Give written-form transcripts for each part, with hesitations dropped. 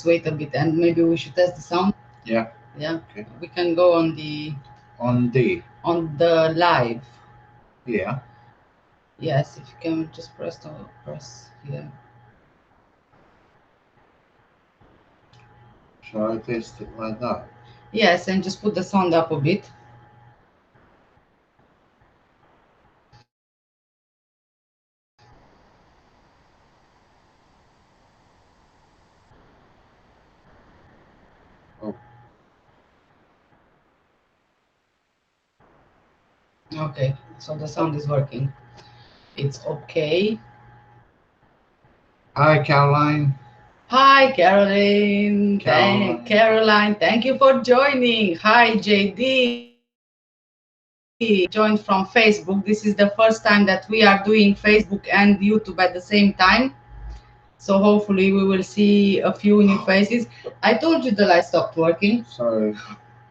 wait a bit and maybe we should test the sound. Yeah. Yeah. Okay. We can go On the. on the live. Yeah. Yes, if you can just press here. Shall I test it like that? Yes, and just put the sound up a bit. Oh. Okay, so the sound is working. It's okay. Hi, Caroline. Hi, Caroline. Caroline. Caroline, thank you for joining. Hi, JD. Joined from Facebook. This is the first time that we are doing Facebook and YouTube at the same time. So hopefully we will see a few new faces. I told you the light stopped working. Sorry,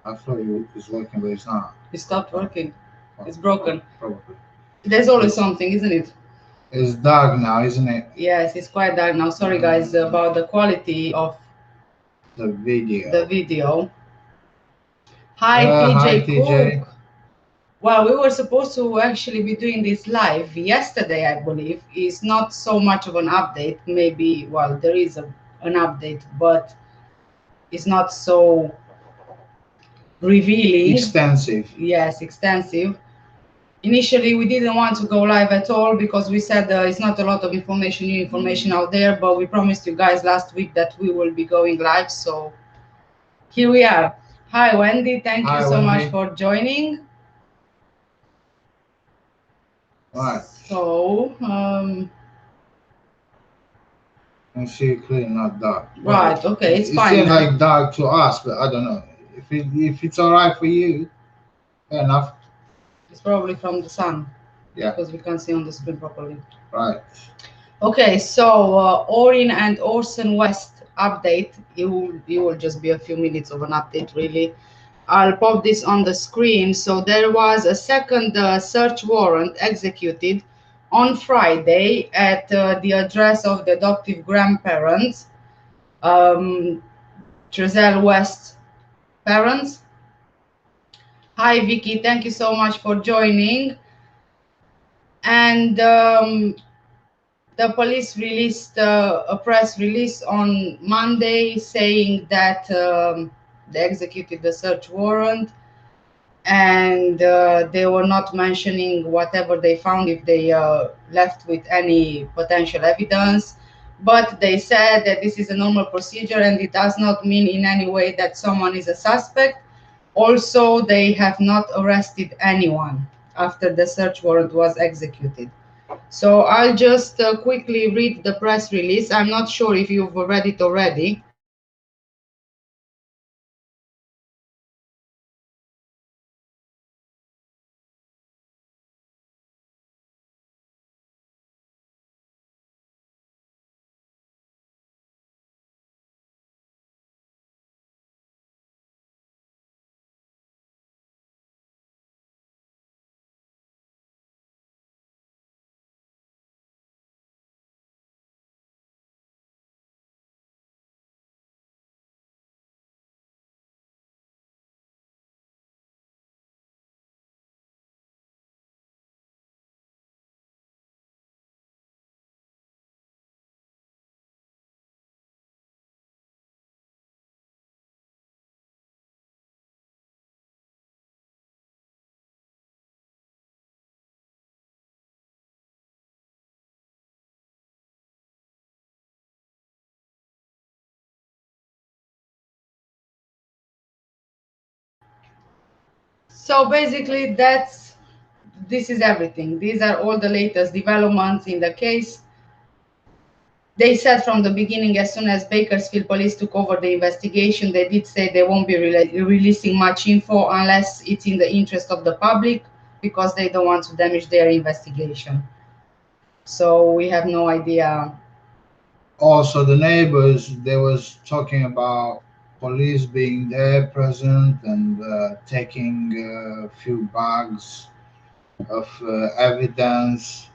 I thought it was working, but it's not. It stopped working. It's broken. Probably. There's always something, isn't it? It's dark now, isn't it? Yes, it's quite dark now. Sorry guys about the quality of The video. the video. Hi Hi, TJ TJ. Cook. Well, we were supposed to actually be doing this live yesterday, I believe. It's not so much of an update. Maybe, well, there is an update, but it's not so revealing. Extensive. Yes, extensive. Initially, we didn't want to go live at all because we said it's not a lot of information, new information out there, but we promised you guys last week that we will be going live. So here we are. Hi, Wendy. Thank you so much for joining. Right. So, and see clear, not dark. Right. Okay, it's fine. It seems like dark to us, but I don't know if it's all right for you. Fair enough. It's probably from the sun. Yeah. Because we can't see on the screen properly. Right. Okay, so Orrin and Orson West update. You will just be a few minutes of an update, really. I'll pop this on the screen. So there was a second search warrant executed on Friday at the address of the adoptive grandparents, Trezell West parents. Hi, Vicky. Thank you so much for joining. And the police released a press release on Monday saying that they executed the search warrant, and they were not mentioning whatever they found, if they left with any potential evidence. But they said that this is a normal procedure and it does not mean in any way that someone is a suspect. Also, they have not arrested anyone after the search warrant was executed. So I'll just quickly read the press release. I'm not sure if you've read it already. So basically, this is everything. These are all the latest developments in the case. They said from the beginning, as soon as Bakersfield police took over the investigation, they did say they won't be releasing much info unless it's in the interest of the public, because they don't want to damage their investigation. So we have no idea. Also, the neighbors, they was talking about police being there present and taking a few bags of evidence.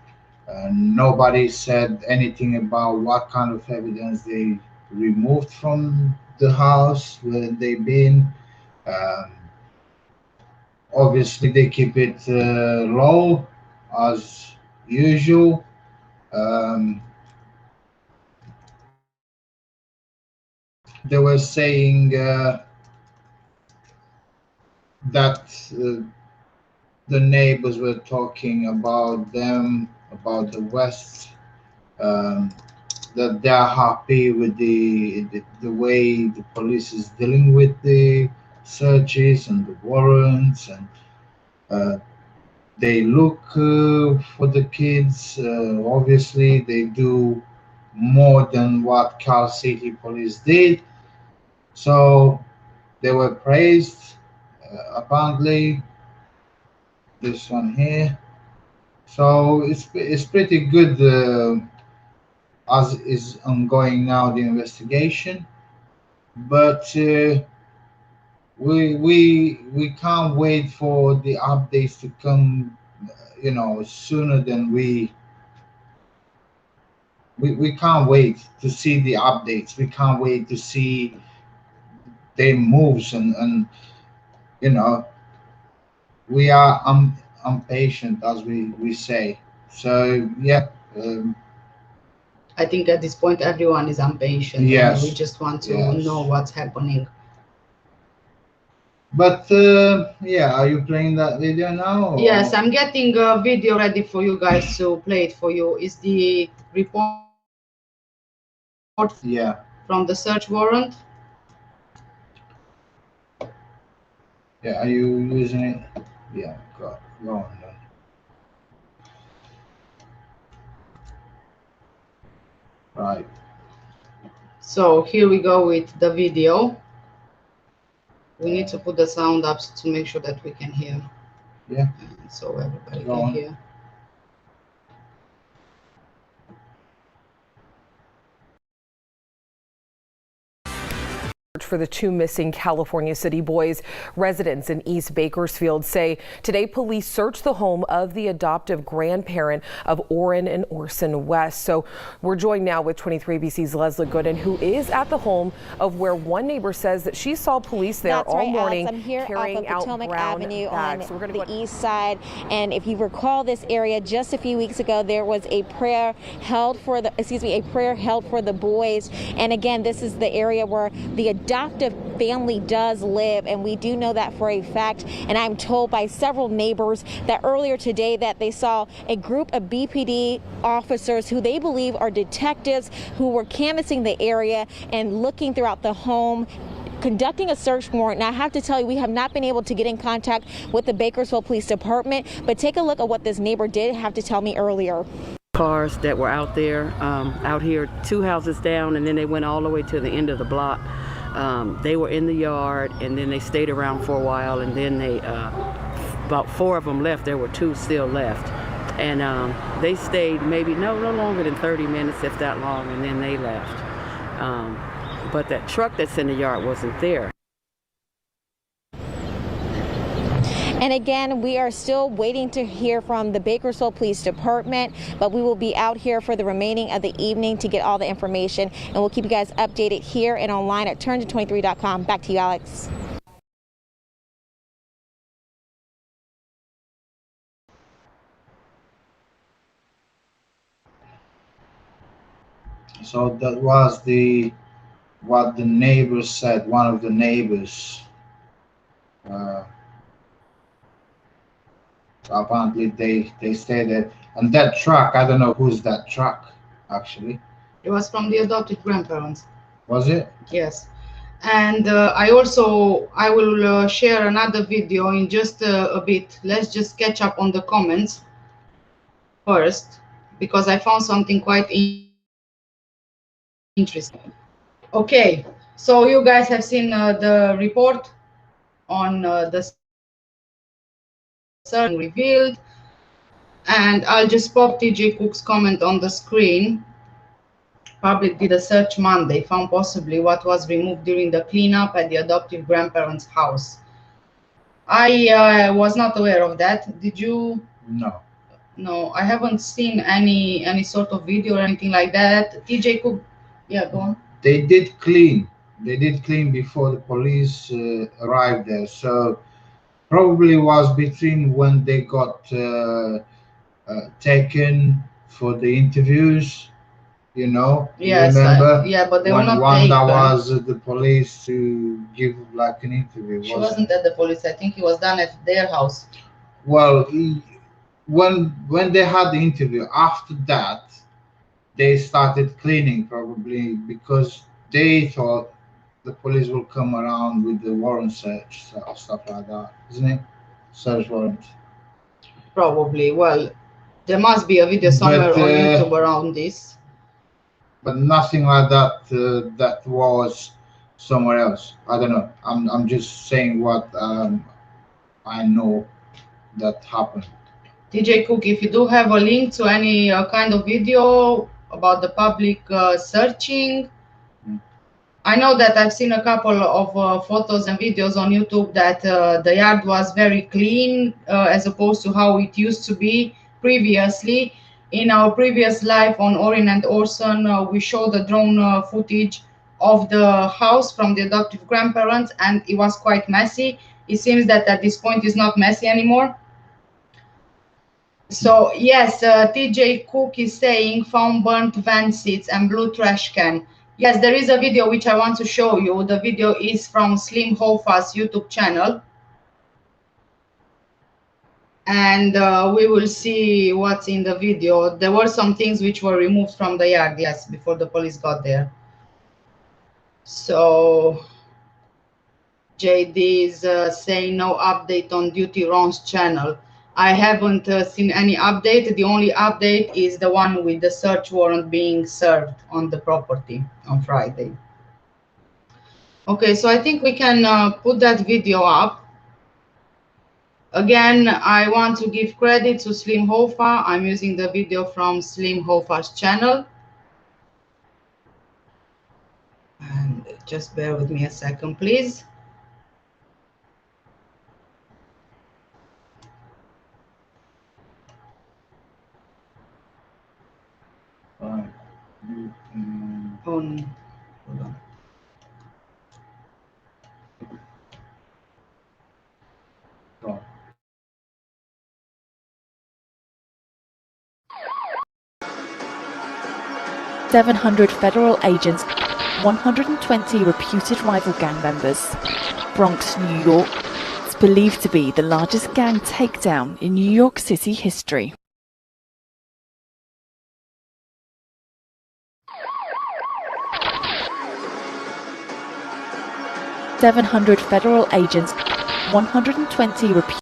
Nobody said anything about what kind of evidence they removed from the house where they've been. Um, Obviously, they keep it low as usual. Um, they were saying that the neighbors were talking about them, about the West, um, that they're happy with the way the police is dealing with the searches and the warrants, and uh, they look for the kids. Obviously, they do more than what Cal City Police did. So they were praised. Apparently, this one here. So it's pretty good as is ongoing now the investigation. But we can't wait for the updates to come. Sooner than we can't wait to see the updates. We can't wait to see their moves, and you know we are impatient, as we say. So yeah. I think at this point everyone is impatient, and we Yes. just want to Yes. know what's happening. But yeah, are you playing that video now? Yes, I'm getting a video ready for you guys to play it for you. Is the report Yeah. from the search warrant? Yeah. Are you using it? Yeah. Go on then. Right. So here we go with the video. We need to put the sound up to make sure that we can hear. Yeah. So everybody Go can on. hear. For the two missing California City boys. Residents in East Bakersfield say today police searched the home of the adoptive grandparent of Orrin and Orson West. So we're joined now with 23 ABC's Leslie Gooden, who is at the home of where one neighbor says that she saw police there That's all right, morning Alex. I'm here carrying off of out Potomac brown Avenue bags. on the east side. And if you recall this area, just a few weeks ago, there was a prayer held for the boys. And again, this is the area where the adoptive family does live, and we do know that for a fact. And I'm told by several neighbors that earlier today that they saw a group of BPD officers who they believe are detectives who were canvassing the area and looking throughout the home, conducting a search warrant. Now, I have to tell you, we have not been able to get in contact with the Bakersfield Police Department, but take a look at what this neighbor did have to tell me earlier. Cars that were out there, out here 2 houses down, and then they went all the way to the end of the block. They were in the yard, and then they stayed around for a while, and then they about 4 of them left. There were 2 still left, and they stayed maybe no longer than 30 minutes, if that long, and then they left. But that truck that's in the yard wasn't there. And again, we are still waiting to hear from the Bakersfield Police Department, but we will be out here for the remaining of the evening to get all the information, and we'll keep you guys updated here and online at turnto23.com. Back to you, Alex. So that was what the neighbors said. One of the neighbors. Uh, Apparently, they stated, and that truck. I don't know who's that truck actually. It was from the adopted grandparents. Was it? Yes. And I will share another video in just a bit. Let's just catch up on the comments first, because I found something quite interesting. Okay, so you guys have seen the report on the search revealed, and I'll just pop TJ Cook's comment on the screen. Public did a search Monday, found possibly what was removed during the cleanup at the adoptive grandparents' house. I was not aware of that. Did you? No. No, I haven't seen any sort of video or anything like that. TJ Cook, yeah, go on. they did clean. They did clean before the police arrived there. So probably was between when they got taken for the interviews. You know, you Yes, remember yeah, but they were when not Wanda taken. was at the police to give like an interview, She wasn't wasn't it? at the police. I think it was done at their house. Well, when they had the interview, after that they started cleaning probably because they thought the police will come around with the warrant search stuff like that, isn't it? Search warrant. Probably. Well, there must be a video somewhere But on YouTube around this. but nothing like that that was somewhere else. I don't know. I'm just saying what I know that happened. DJ Cook, if you do have a link to any kind of video about the public searching, I know that I've seen a couple of photos and videos on YouTube that the yard was very clean as opposed to how it used to be previously. In our previous live on Orrin and Orson, we showed the drone footage of the house from the adoptive grandparents, and it was quite messy. It seems that at this point it's not messy anymore. So yes, TJ Cook is saying found burnt van seats and blue trash can. Yes, there is a video which I want to show you. The video is from Slim Hofa's YouTube channel. And we will see what's in the video. There were some things which were removed from the yard, yes, before the police got there. So JD is saying no update on Duty Ron's channel. I haven't seen any update. The only update is the one with the search warrant being served on the property on Friday. Okay, so I think we can put that video up. Again, I want to give credit to Slim Hofa. I'm using the video from Slim Hofa's channel. And just bear with me a second, please. Right. Hold on. 700 federal agents, 120 reputed rival gang members. Bronx, New York. It's believed to be the largest gang takedown in New York City history. "700 federal agents, 120 reputed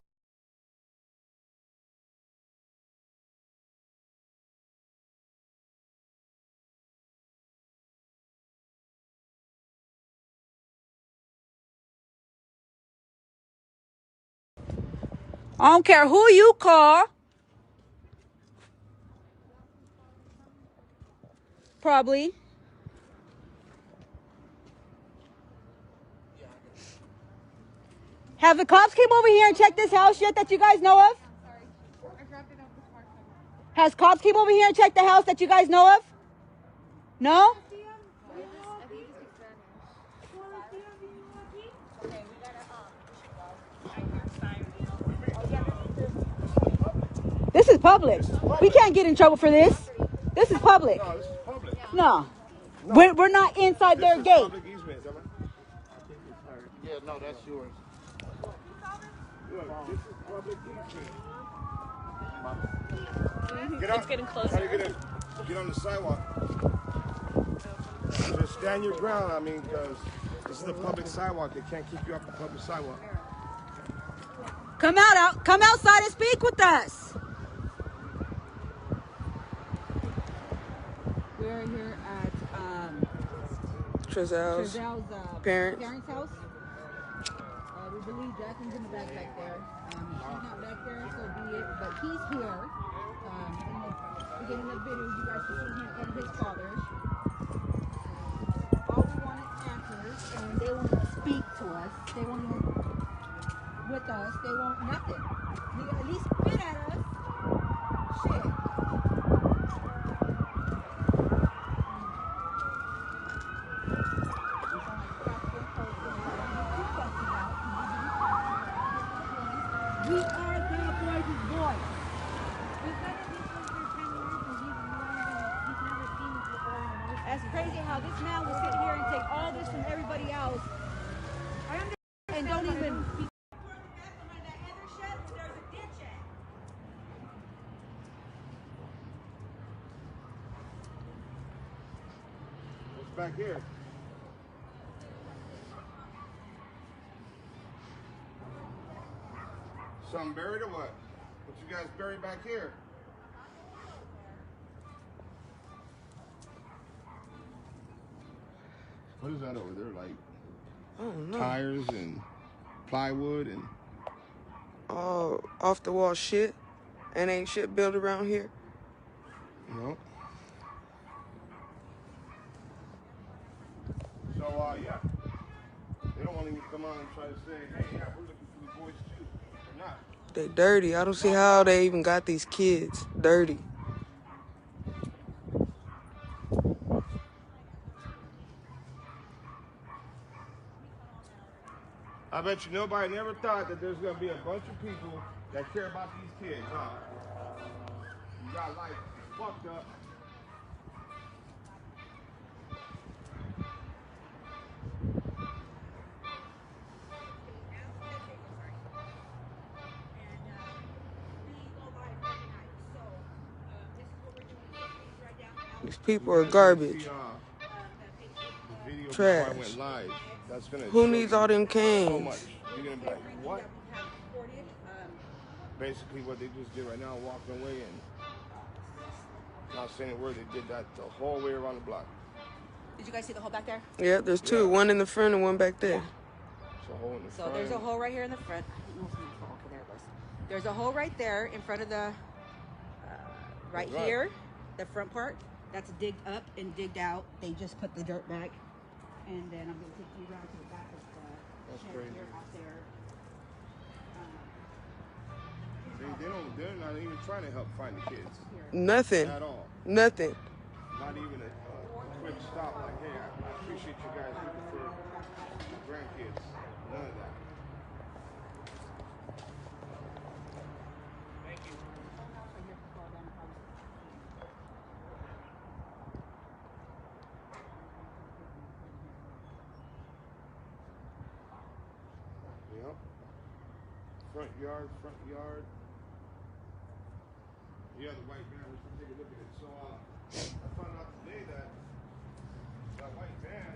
I don't care who you call. Probably. Have the cops came over here and checked this house yet that you guys know of? Has cops came over here and checked the house that you guys know of? No? This is public. We can't get in trouble for this. This is public. No, this is public. No. We're not inside their gate. Public easement, am I? Yeah, no, that's yours. Look, this is public easement. Get out. It's getting closer. How do you get in? Get on the sidewalk. Just stand your ground, I mean, because this is the public sidewalk. They can't keep you off the public sidewalk. Come outside and speak with us. We're here at Trezel's parents' house. We believe Jackson's in the back there. She's not back there, so be it. But he's here. In the beginning of the video, you guys can see him and his father. All we want is answers, and they want to speak to us. They want to with us. They want nothing. They at least spit at us. Shit. We are California's boys. That's crazy how this man will sit here and take all this from everybody else and don't even. What's back here? Something buried or what? What you guys buried back here? What is that over there? Like I don't know. tires and plywood and Off the wall shit. And ain't shit built around here. no. So yeah. They don't want to even come out and try to say, hey, yeah, we're looking for the boys too. They're not. They dirty. I don't see how they even got these kids dirty. I bet you nobody never thought that there's gonna be a bunch of people that care about these kids, huh? You got life fucked up. These people are garbage. The video Trash. before I went live. That's gonna Who show needs you all them so canes? much. You're gonna be like, what? Basically, what they just did right now, walking away and not saying a word. They did that the whole way around the block. Did you guys see the hole back there? Yeah, there's two. Yeah. One in the front and one back there. It's a hole in the So front. there's a hole right here in the front. I don't know if it's my fault. Okay, there it goes. There's a hole right there in front of the, right here, the front part. That's digged up and digged out. They just put the dirt back. And then I'm going to take you around to the back of the That's shed crazy. here out there. They're not even trying to help find the kids. Nothing. At all. Nothing. Not even a quick stop like, hey, I appreciate you guys looking for grandkids. None of that. Thank you. Yep. Front yard. Yeah, the white van. Let's take a look at it. So, I found out today that white van.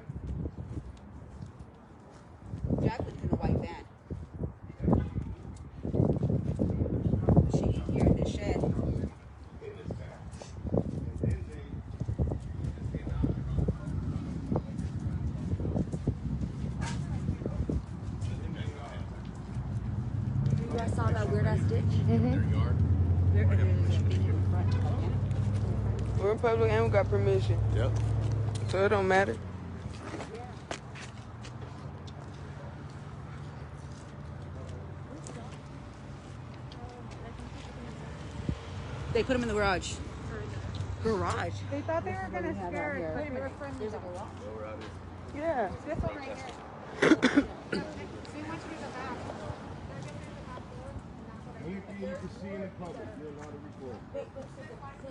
Jack lived in a white van. She here in the shed. In this van. And then they came out. You guys saw that weird ass ditch? We're in public and we got permission. Yep. So it don't matter. They put him in the garage. Garage. They thought they were gonna scare it. Wait a minute. There's a garage. Yeah. This one right here. See much through the back. Anything you can see in the public, you're allowed to record.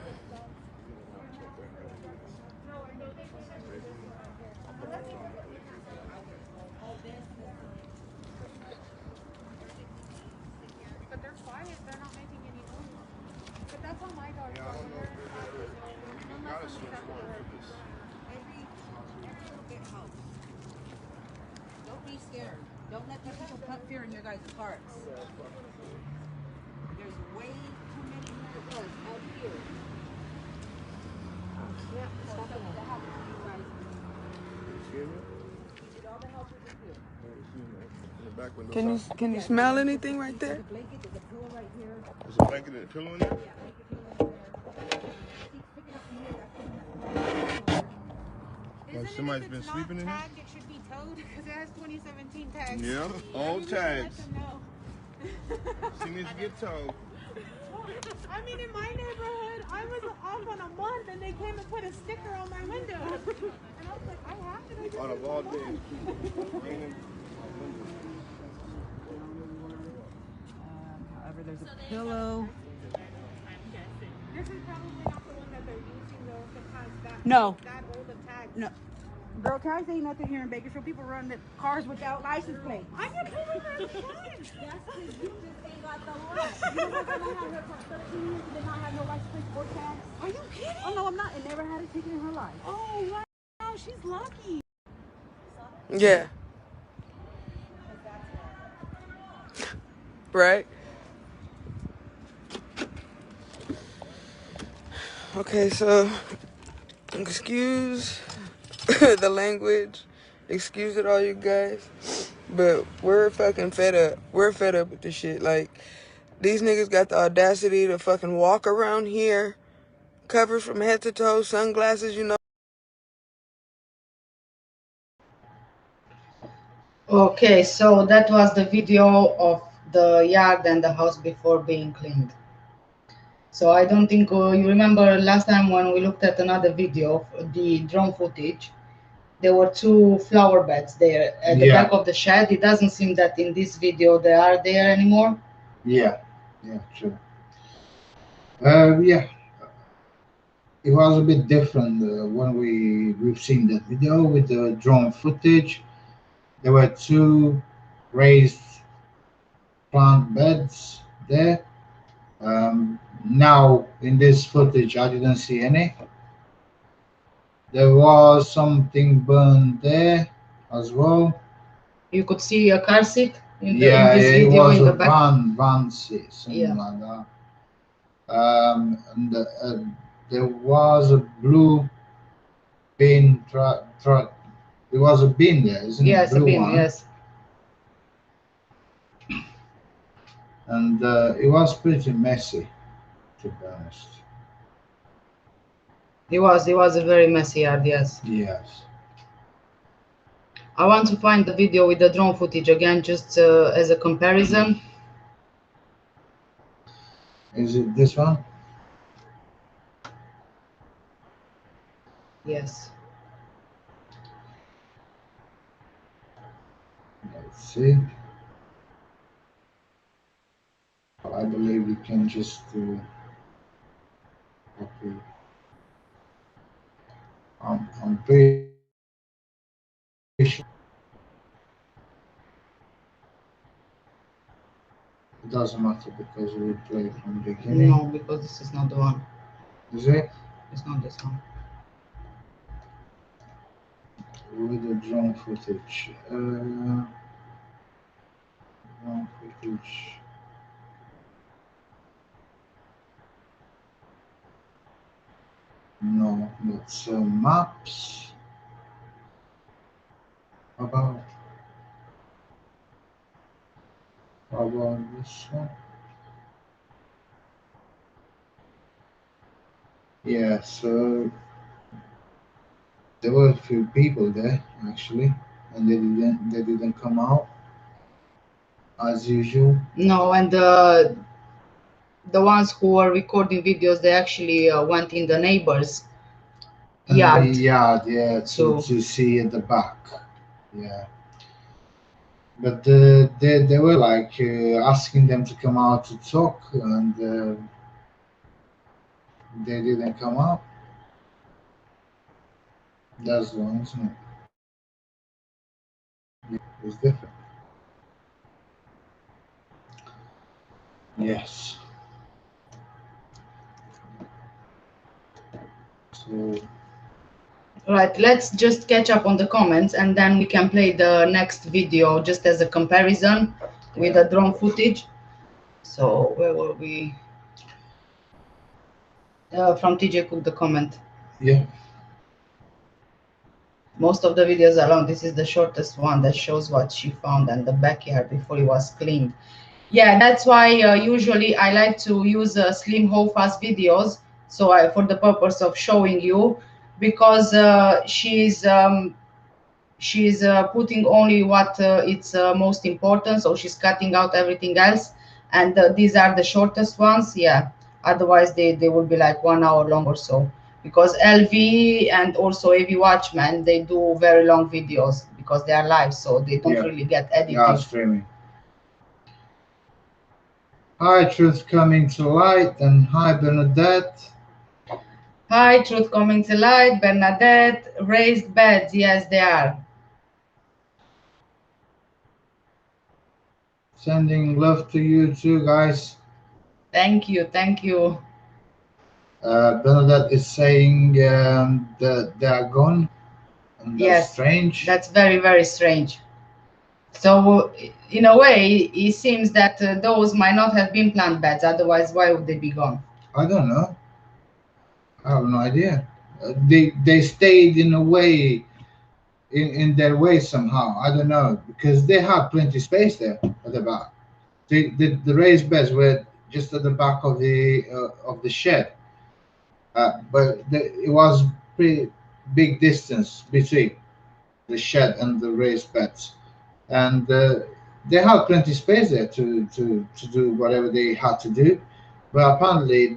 But they're quiet. They're not making any noise. But that's how my dogs Yeah, I are. don't know if you gotta switch one for this. Every little bit helps. Don't be scared. Don't let these people put fear in your guys' hearts. There's way too many miracles out here. Yeah, stop it. That happened to you guys. Excuse me? We did all the help we could do. In the back window. Can you smell anything right there? There's a blanket, there's a pillow right here. There's a blanket and a pillow in there? Yeah, blanket pillow in there. Keep picking up from here. That's picking up. Like somebody's been sleeping in here? Tagged, it should be towed because it has 2017 tags. Yeah, old tags. Let them know. As soon as you get towed. I mean, in my neighborhood, I was off on a month and they came and put a sticker on my window. And I was like, I have it. I just Out of all days. Raining. There's a pillow. This is probably not the one that they're using though, if it has that, No. that old of tags. No. Girl, tags ain't nothing here in Bakersfield. People run the cars without license plates. I get pulled over all the time. That's because you just ain't got the law. You know what? I had her for 13 years and did not have no license plates or tags. Are you kidding? Oh, no, I'm not. And never had a ticket in her life. Oh, wow. She's lucky. Yeah. Right? Okay, so excuse the language. Excuse it all, you guys. But we're fucking fed up. We're fed up with this shit. Like, these niggas got the audacity to fucking walk around here, covered from head to toe, sunglasses, you know. Okay, so that was the video of the yard and the house before being cleaned. So I don't think you remember last time when we looked at another video of the drone footage. There were two flower beds there at the back of the shed. It doesn't seem that in this video they are there anymore. Yeah, true. Yeah, it was a bit different when we've seen that video with the drone footage. There were two raised plant beds there. Now in this footage, I didn't see any. There was something burned there as well. You could see a car seat in it this video was in the a back. van seat, something like that. And there was a blue bin truck. There was a bin there, isn't it? Yes, a Blue bin, one. yes. And it was pretty messy, to be honest. It was a very messy yard, yes. Yes. I want to find the video with the drone footage again, just as a comparison. Is it this one? Yes. Let's see. I believe we can just do. Okay. I'm pretty sure. It doesn't matter because we play from the beginning. No, because this is not the one. Is it? It's not this one. With the drone footage. Drone footage. No, that's maps. How about this one? Yeah, so there were a few people there actually, and they didn't come out as usual. No, and the ones who were recording videos, they actually went in the neighbors' yard. Yeah, to see at the back. Yeah. But they were like asking them to come out to talk, and they didn't come out. That's the one, isn't it? It's different. Yes. So. Right, let's just catch up on the comments and then we can play the next video just as a comparison with the drone footage. So where were we? From TJ Cook, the comment. Yeah. Most of the videos are long. This is the shortest one that shows what she found in the backyard before it was cleaned. Yeah, that's why usually I like to use slim how fast videos. So for the purpose of showing you, because she's putting only what it's most important, so she's cutting out everything else, and these are the shortest ones. Yeah, otherwise they will be like 1 hour long or so, because LV and also AV Watchman, they do very long videos because they are live, so they don't really get edited. Yeah, streaming. Hi, truth coming to light, and hi, Bernadette. Hi, truth coming to light. Bernadette, raised beds. Yes, they are. Sending love to you too, guys. Thank you, thank you. Bernadette is saying that they are gone, and that's Yes, strange. that's very, very strange. So, in a way, it seems that those might not have been plant beds. Otherwise, why would they be gone? I don't know. I have no idea. They stayed in a way, in their way somehow. I don't know, because they had plenty space there at the back. The raised beds were just at the back of the shed, but it was pretty big distance between the shed and the raised beds, and they had plenty space there to do whatever they had to do. But apparently,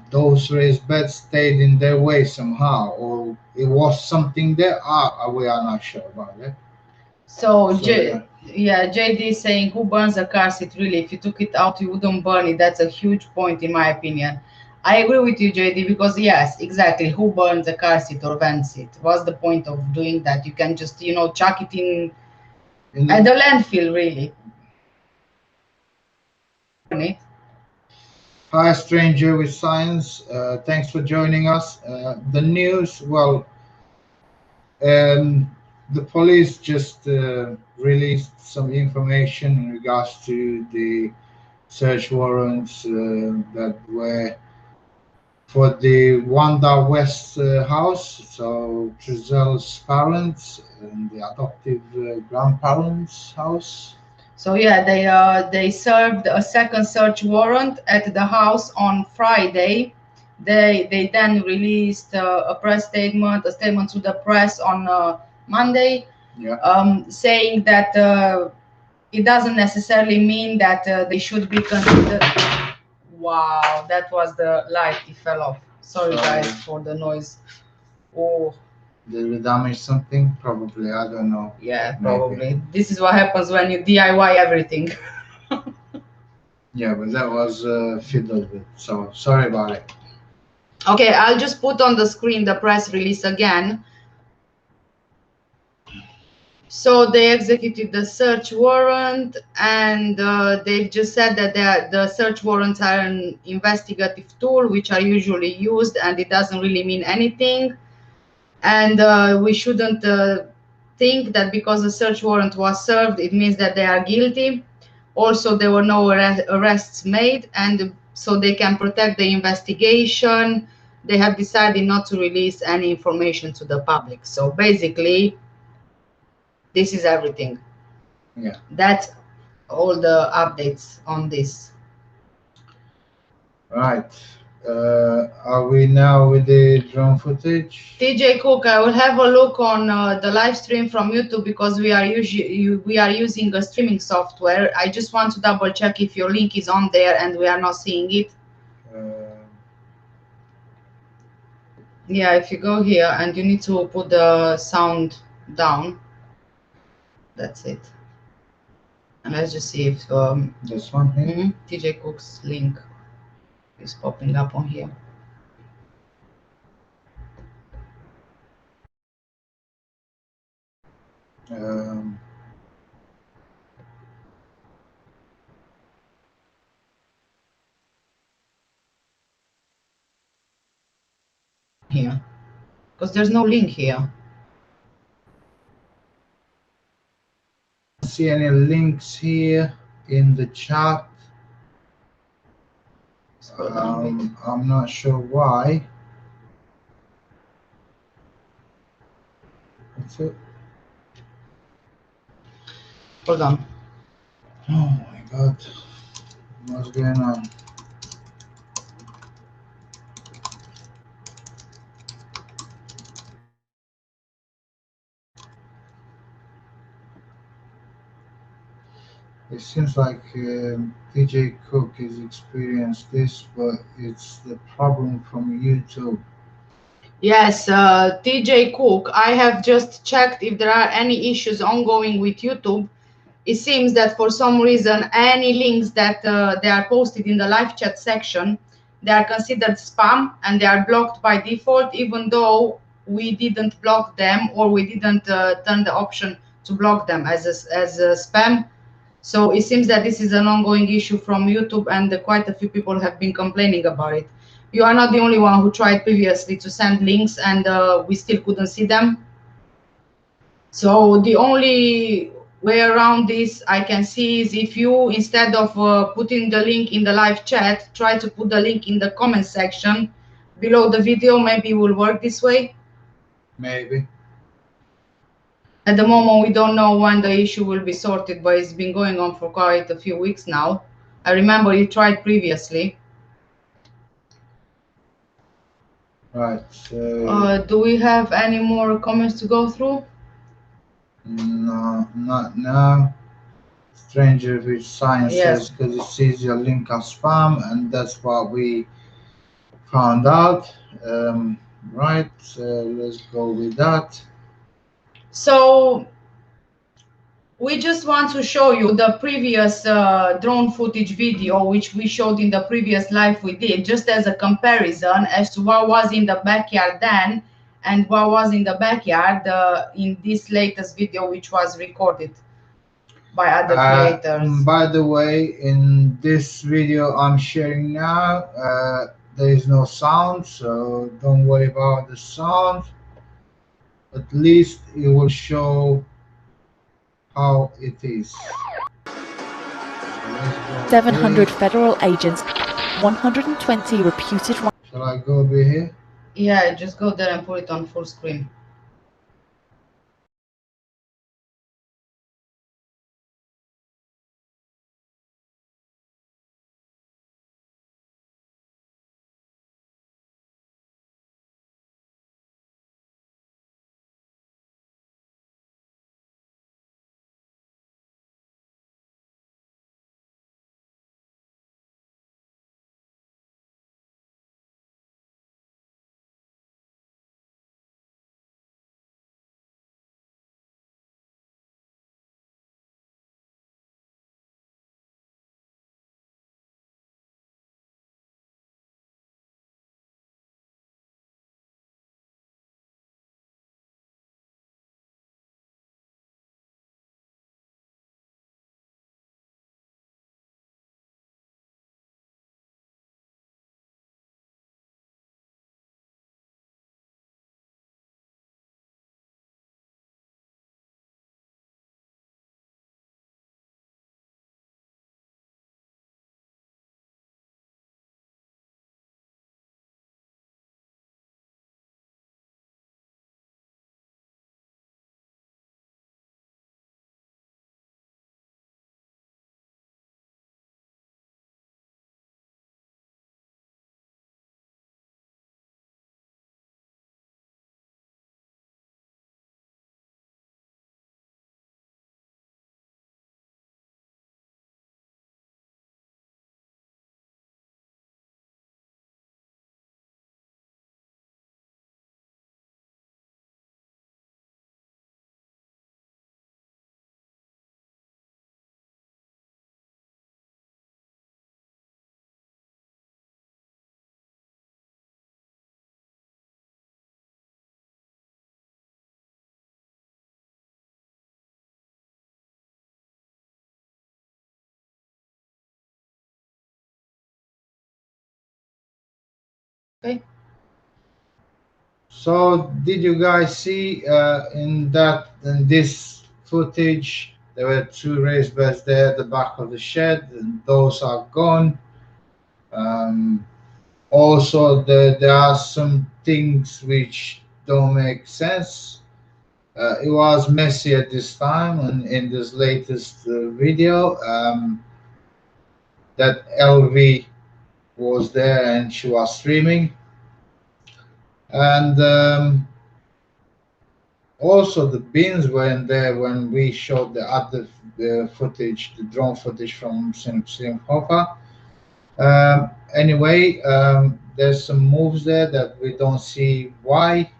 those raised beds stayed in their way somehow, or it was something there. We are not sure about it. So, Yeah. yeah, JD is saying, who burns a car seat? Really, if you took it out, you wouldn't burn it. That's a huge point, in my opinion. I agree with you, JD, because yes, exactly. Who burns a car seat or vents it? What's the point of doing that? You can just, chuck it at the landfill, really. Hi, stranger with science. Thanks for joining us. The news, well, the police just released some information in regards to the search warrants that were for the Wanda West house, so Giselle's parents and the adoptive grandparents' house. So yeah, they served a second search warrant at the house on Friday. They then released a a statement to the press on Monday, Yeah. saying that it doesn't necessarily mean that they should be considered. Wow, that was the light. It fell off. Sorry guys for the noise. Oh. Did we damage something? Probably. I don't know. Yeah, Maybe. probably. This is what happens when you DIY everything. Yeah, but that was fiddled with. So sorry about it. Okay, I'll just put on the screen the press release again. So they executed the search warrant, and they've just said that the search warrants are an investigative tool which are usually used, and it doesn't really mean anything. And we shouldn't think that because a search warrant was served, it means that they are guilty. Also, there were no arrests made, and so they can protect the investigation. They have decided not to release any information to the public. So basically, this is everything. Yeah. That's all the updates on this. Right. Are we now with the drone footage? TJ Cook, I will have a look on the live stream from YouTube because we are using a streaming software. I just want to double check if your link is on there and we are not seeing it. Yeah, if you go here and you need to put the sound down. That's it. And let's just see if this one here. TJ Cook's link is popping up on here. Here, because there's no link here. See any links here in the chat? I'm not sure why. That's it. Hold on. Oh my god. What's going on? It seems like TJ Cook has experienced this, but it's the problem from YouTube. Yes, TJ Cook, I have just checked if there are any issues ongoing with YouTube. it seems that for some reason any links that they are posted in the live chat section, they are considered spam and they are blocked by default, even though we didn't block them, or we didn't turn the option to block them as a spam. So it seems that this is an ongoing issue from YouTube, and quite a few people have been complaining about it. You are not the only one who tried previously to send links and we still couldn't see them. So the only way around this I can see is if you, instead of putting the link in the live chat, try to put the link in the comment section below the video. Maybe it will work this way. Maybe. At the moment, we don't know when the issue will be sorted, but it's been going on for quite a few weeks now. I remember you tried previously. Right. So Do we have any more comments to go through? no, not now. Stranger with science says Yes. because it sees your link as spam, and that's what we found out. Right. Let's go with that. So we just want to show you the previous drone footage video, which we showed in the previous live we did, just as a comparison as to what was in the backyard then and what was in the backyard in this latest video, which was recorded by other creators. By the way, in this video I'm sharing now, there is no sound, so don't worry about the sound. At least it will show how it is. 700 federal agents, 120 reputed. Shall I go over here? Yeah, just go there and put it on full screen. Okay. So did you guys see in this footage there were two raised beds there at the back of the shed, and those are gone. Also, there are some things which don't make sense. It was messy at this time, and in this latest video, that LV was there and she was streaming, and also the bins weren't there when we showed the other footage, the drone footage from Sinhofa. Anyway, there's some moves there that we don't see why.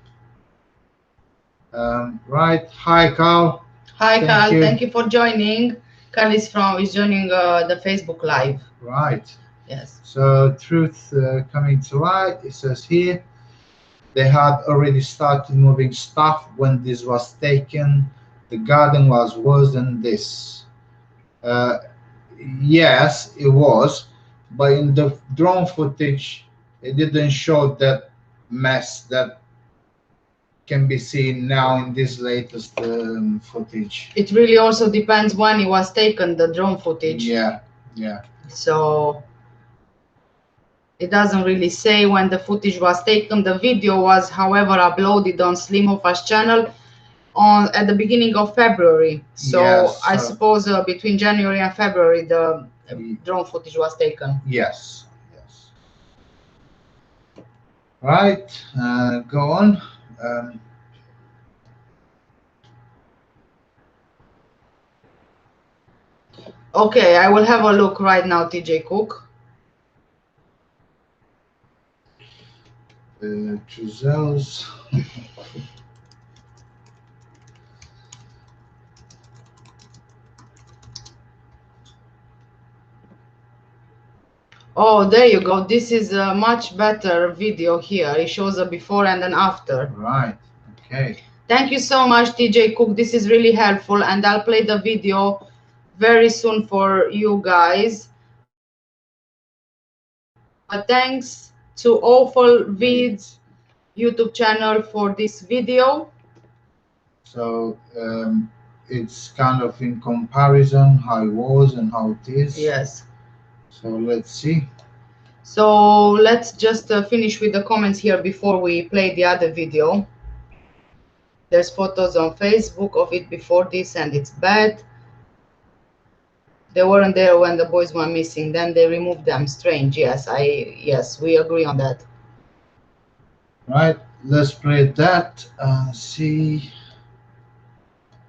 Right. Hi, Carl. Hi, Thank Carl. you. Thank you for joining. Carl is joining the Facebook Live. Right. Yes. So truth coming to light. It says here they had already started moving stuff when this was taken. The garden was worse than this. Yes, it was, but in the drone footage, it didn't show that mess that can be seen now in this latest footage. It really also depends when it was taken, the drone footage. Yeah. So it doesn't really say when the footage was taken. The video was, however, uploaded on Slim Hoffa's channel at the beginning of February. So Yes, I suppose between January and February the drone footage was taken. Yes. Right. Go on. Okay, I will have a look right now, TJ Cook. Truzel's. Oh, there you go. This is a much better video here. It shows a before and an after. Right. Okay. Thank you so much, TJ Cook. This is really helpful, and I'll play the video very soon for you guys. But thanks to Awful Vids YouTube channel for this video. So it's kind of in comparison how it was and how it is. Yes. So let's see. So let's just finish with the comments here before we play the other video. There's photos on Facebook of it before this, and it's bad. They weren't there when the boys were missing. Then they removed them. Strange. Yes, we agree on that. Right. Let's play that and see.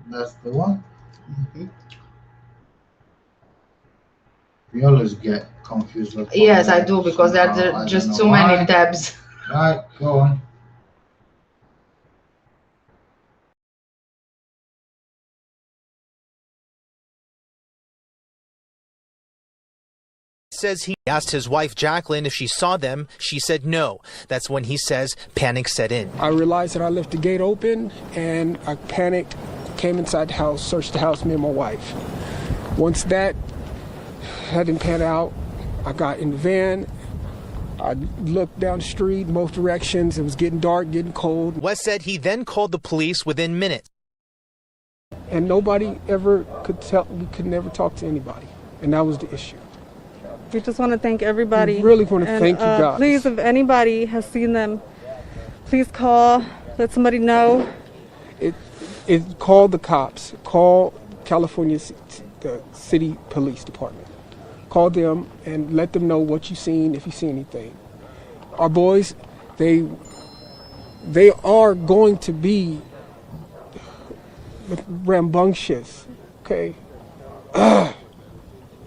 That's the one. We always get confused. Yes, I do, because there are just too many tabs. Right, go on. Says he asked his wife Jacqueline if she saw them. She said no. That's when he says panic set in. I realized that I left the gate open and I panicked, came inside the house, searched the house, me and my wife. Once that didn't pan out, I got in the van. I looked down the street, both directions. It was getting dark, getting cold. West said he then called the police within minutes. And nobody ever could tell, we could never talk to anybody. And that was the issue. We just want to thank everybody. We really want to thank you guys. Please, if anybody has seen them, please call, let somebody know. Call the cops, call California the City Police Department. Call them and let them know what you've seen, if you see anything. Our boys, they are going to be rambunctious, okay?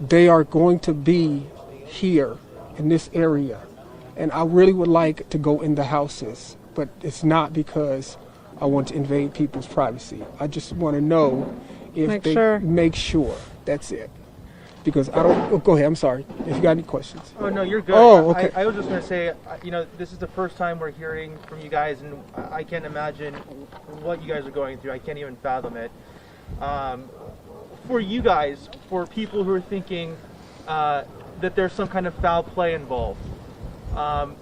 They are going to be here in this area. And I really would like to go in the houses, but it's not because I want to invade people's privacy. I just want to know if make sure. That's it. Because I don't, go ahead, I'm sorry. If you got any questions. Oh, no, you're good. Oh, okay. I was just going to say, this is the first time we're hearing from you guys, and I can't imagine what you guys are going through. I can't even fathom it. For you guys, for people who are thinking that there's some kind of foul play involved,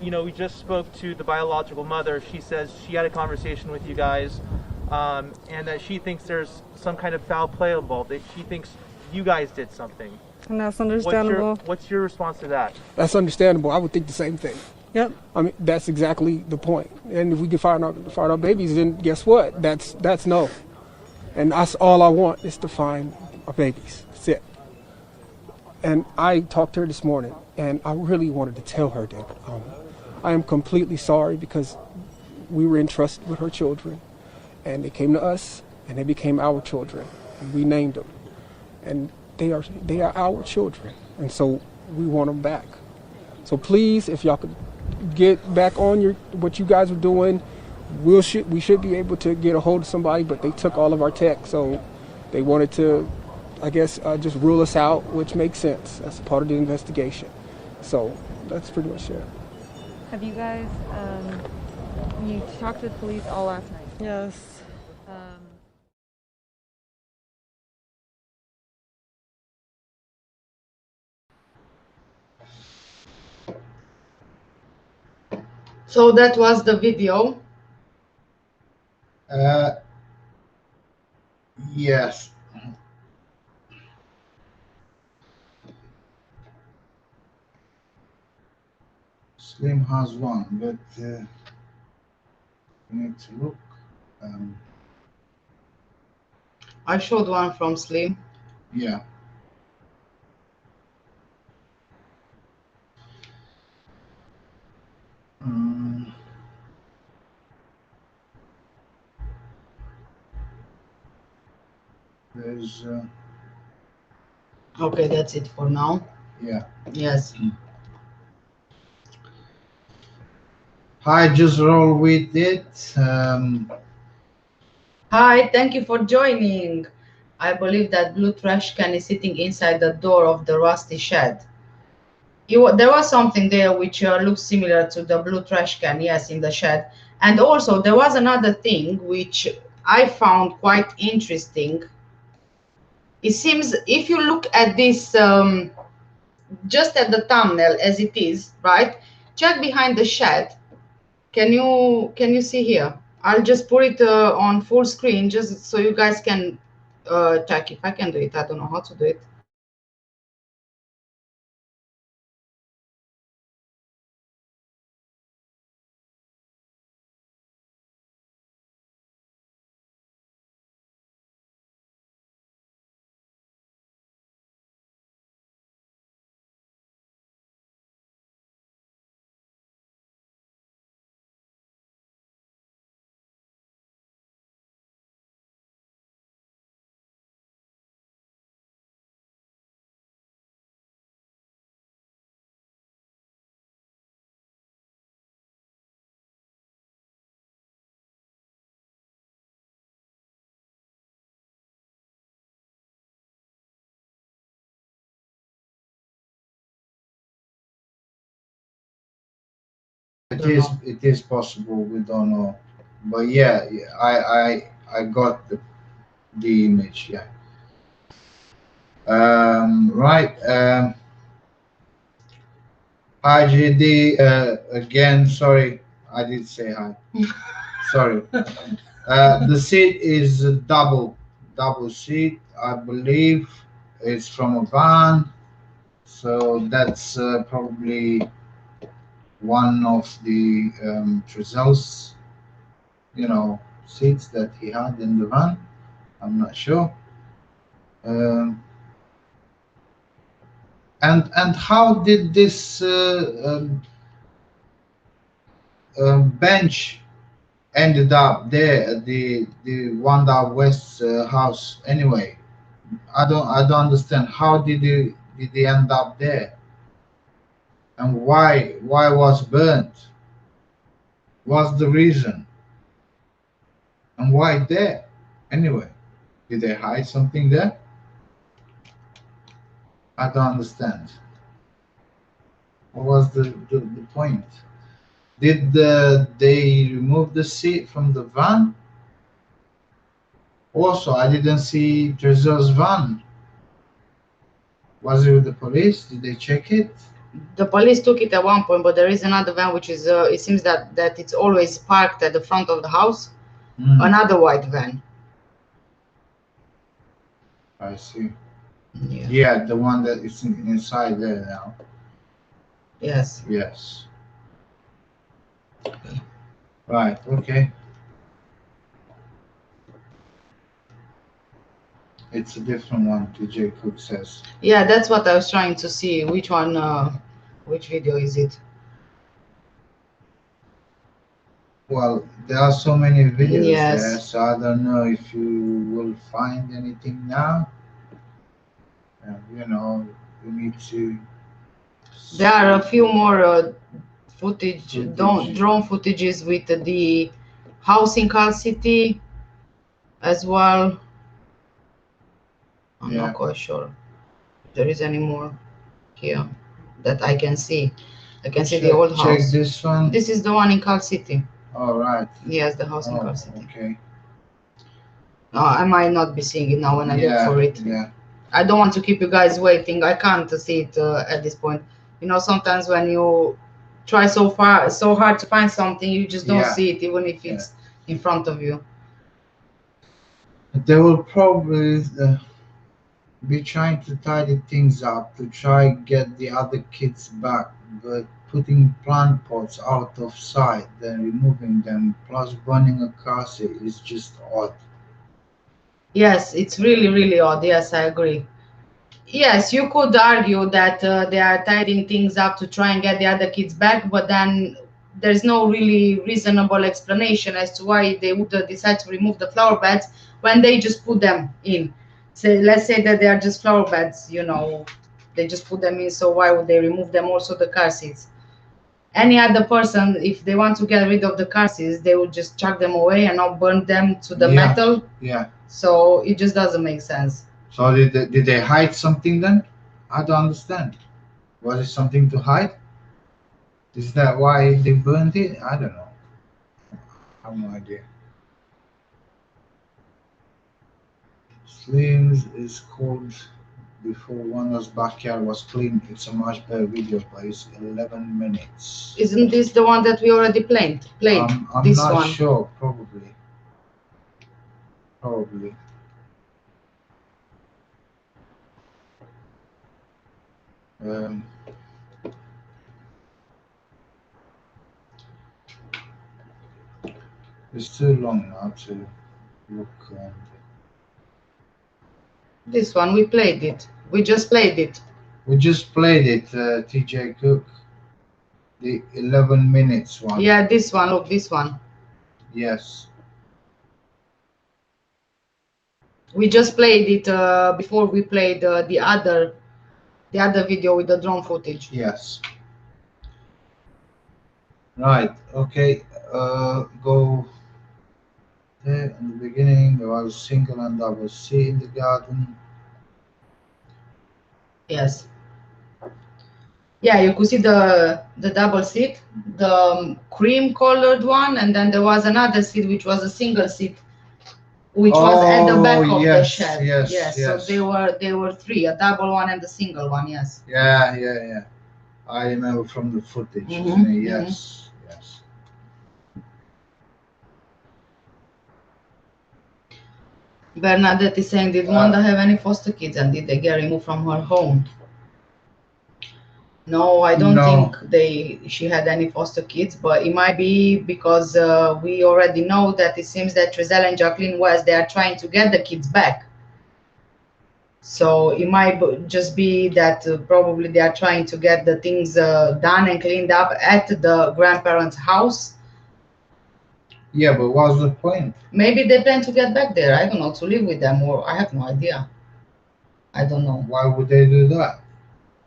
we just spoke to the biological mother. She says she had a conversation with you guys, and that she thinks there's some kind of foul play involved, that she thinks you guys did something. And that's understandable. What's your response to that? That's understandable. I would think the same thing. Yep. I mean, that's exactly the point. And if we can find our babies, then guess what? That's no. And that's all I want, is to find our babies. That's it. And I talked to her this morning, and I really wanted to tell her that I am completely sorry, because we were entrusted with her children, and they came to us, and they became our children, and we named them. And they are our children, and so we want them back. So please, if y'all could get back on what you guys are doing, we should be able to get a hold of somebody, but they took all of our tech, so they wanted to I guess, just rule us out, which makes sense. That's part of the investigation. So that's pretty much it. Have you guys, you talked to the police all last night? Yes. So that was the video. Yes. Slim has one, but we need to look. I showed one from Slim. Yeah. There's. Okay, that's it for now. Yeah. Yes. Hi, just roll with it. Hi, thank you for joining. I believe that blue trash can is sitting inside the door of the rusty shed. There was something there which looks similar to the blue trash can, yes, in the shed. And also there was another thing which I found quite interesting. It seems if you look at this, just at the thumbnail as it is, right? Check behind the shed. Can you see here? I'll just put it on full screen just so you guys can check if I can do it. I don't know how to do it. It is possible. We don't know, but yeah, I got the image. Yeah. Right. Hi GD. Again, sorry, I did say hi. Sorry. The seat is a double seat. I believe it's from a van, so that's probably one of the Trezel's, seats that he had in the van. I'm not sure. And how did this bench ended up there at the Wanda West house anyway? I don't understand. How did they end up there? And why was burnt? What's the reason? And why there? Anyway, did they hide something there? I don't understand. What was the point? Did they remove the seat from the van? Also, I didn't see Trezel's van. Was it with the police? Did they check it? The police took it at one point, but there is another van which is, it seems that it's always parked at the front of the house. Another white van. I see. Yeah. Yeah, the one that is inside there now. Yes. Yes. Right, okay. It's a different one, TJ Cook says. Yeah, that's what I was trying to see. Which one, which video is it? Well, there are so many videos Yes. there, so I don't know if you will find anything now. You need to. There are a few more footage. Drone footages with the house in Cal City as well. I'm not quite sure if there is any more here that I can see. I can see the old house. Check this one. This is the one in Cal City. All right. Yes, the house in Cal City. Okay. I might not be seeing it now when I look for it. Yeah. I don't want to keep you guys waiting. I can't see it at this point. You know, sometimes when you try so hard to find something, you just don't see it, even if it's in front of you. They will probably be trying to tidy things up to try get the other kids back, but putting plant pots out of sight, then removing them, plus burning a car seat is just odd. Yes, it's really, really odd. Yes, I agree. Yes, you could argue that they are tidying things up to try and get the other kids back, but then there's no really reasonable explanation as to why they would decide to remove the flower beds when they just put them in. So let's say that they are just flower beds, you know, they just put them in, so why would they remove them, also the car seats? Any other person, if they want to get rid of the car seats, they would just chuck them away and not burn them to the metal. Yeah. So it just doesn't make sense. So did they hide something then? I don't understand. Was it something to hide? Is that why they burned it? I don't know. I have no idea. Slims is called before Wonder's backyard was clean. It's a much better video, but it's 11 minutes. Isn't this the one that we already played? I'm this not one. sure. Probably. It's too long now to look. This one, we played it. We just played it. We just played it, TJ Cook. The 11 minutes one. Yeah, this one. Look, this one. Yes. We just played it before we played the other video with the drone footage. Yes. Right. Okay. Go there in the beginning. There was a single and double C in the garden. Yes. Yeah, you could see the double seat, the cream colored one, and then there was another seat which was a single seat, which was at the back of the shed. Yes. So they were three, a double one and a single one. Yes. Yeah. I remember from the footage. Yes. Bernadette is saying, did Wanda have any foster kids and did they get removed from her home? No, I don't think she had any foster kids, but it might be because we already know that it seems that Trezell and Jacqueline West, they are trying to get the kids back. So it might just be that probably they are trying to get the things done and cleaned up at the grandparents' house. Yeah, but what's the point? Maybe they plan to get back there. I don't know, to live with them, or I have no idea. I don't know. Why would they do that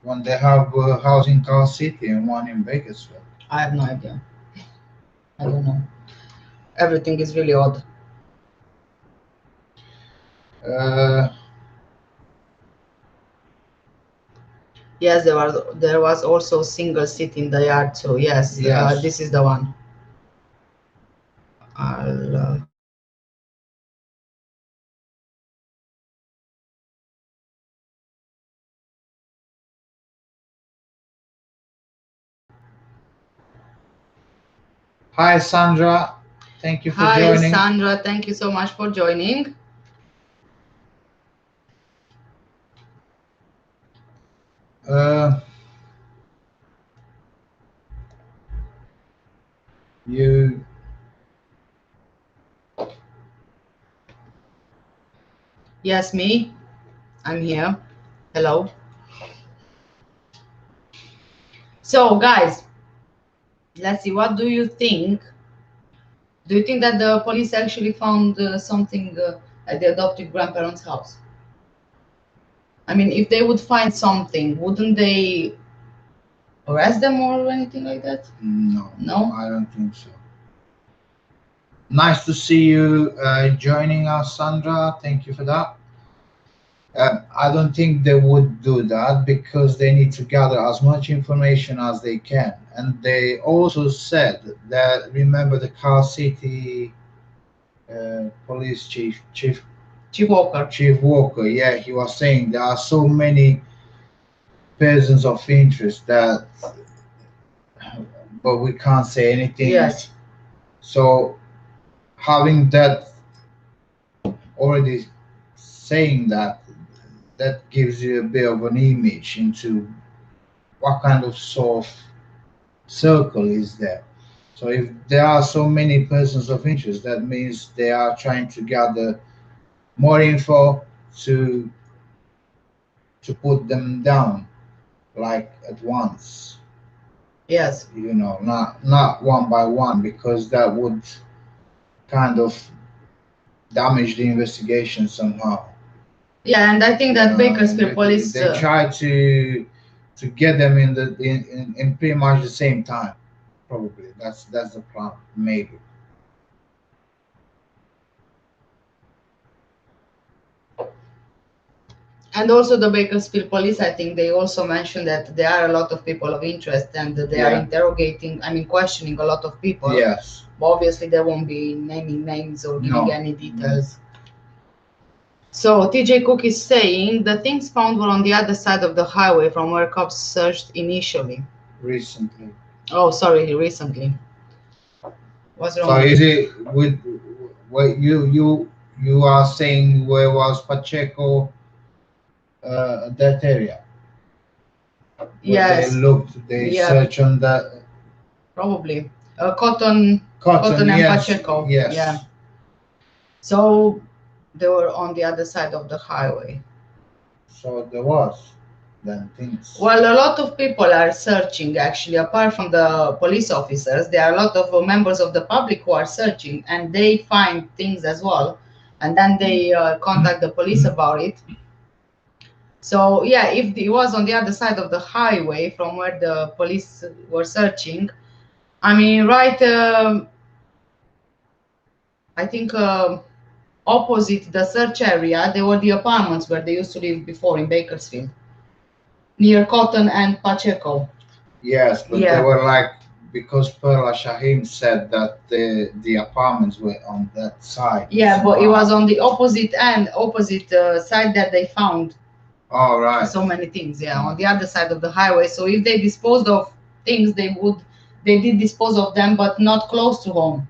when they have a house in Cal City and one in Bakersfield? I have no idea. I don't know. Everything is really odd. Yes, there was also a single seat in the yard too. Yes. This is the one. Hi Sandra, thank you for joining. Hi Sandra, thank you so much for joining. Yes, me. I'm here. Hello. So guys, let's see, what do you think? Do you think that the police actually found something at the adoptive grandparents' house? I mean, if they would find something, wouldn't they arrest them or anything like that? No, I don't think so. Nice to see you joining us, Sandra. Thank you for that. I don't think they would do that because they need to gather as much information as they can. And they also said that, remember the Car City police Chief Walker, yeah, he was saying there are so many persons of interest that, but we can't say anything. Yes. So having that already saying that, that gives you a bit of an image into what kind of sort of circle is there. So if there are so many persons of interest, that means they are trying to gather more info to put them down, like at once. Yes. You know, not one by one, because that would kind of damage the investigation somehow. Yeah, and I think that Bakersfield police They try to get them in the in pretty much the same time. Probably that's the plan, maybe. and also the Bakersfield police, I think they also mentioned that there are a lot of people of interest and they are interrogating, I mean questioning a lot of people. Yes. But obviously they won't be naming names or giving any details. So TJ Cook is saying the things found were on the other side of the highway from where cops searched initially. Recently. Oh, sorry, recently. What's wrong? So is it with what you are saying? Where was Pacheco? That area. Yes. They looked. They searched on that. Probably. Cotton and yes, Pacheco. Yes. Yeah. So they were on the other side of the highway. So there was then things. Well, a lot of people are searching actually. Apart from the police officers, there are a lot of members of the public who are searching, and they find things as well, and then they contact the police about it. So yeah, if it was on the other side of the highway from where the police were searching, I mean, right, I think opposite the search area, there were the apartments where they used to live before in Bakersfield, near Cotton and Pacheco. Yes, but they were like, because Perla Shahim said that the apartments were on that side. Yeah, but it was on the opposite end, opposite side that they found. All right. So many things, yeah, on the other side of the highway. So if they disposed of things, they did dispose of them, but not close to home.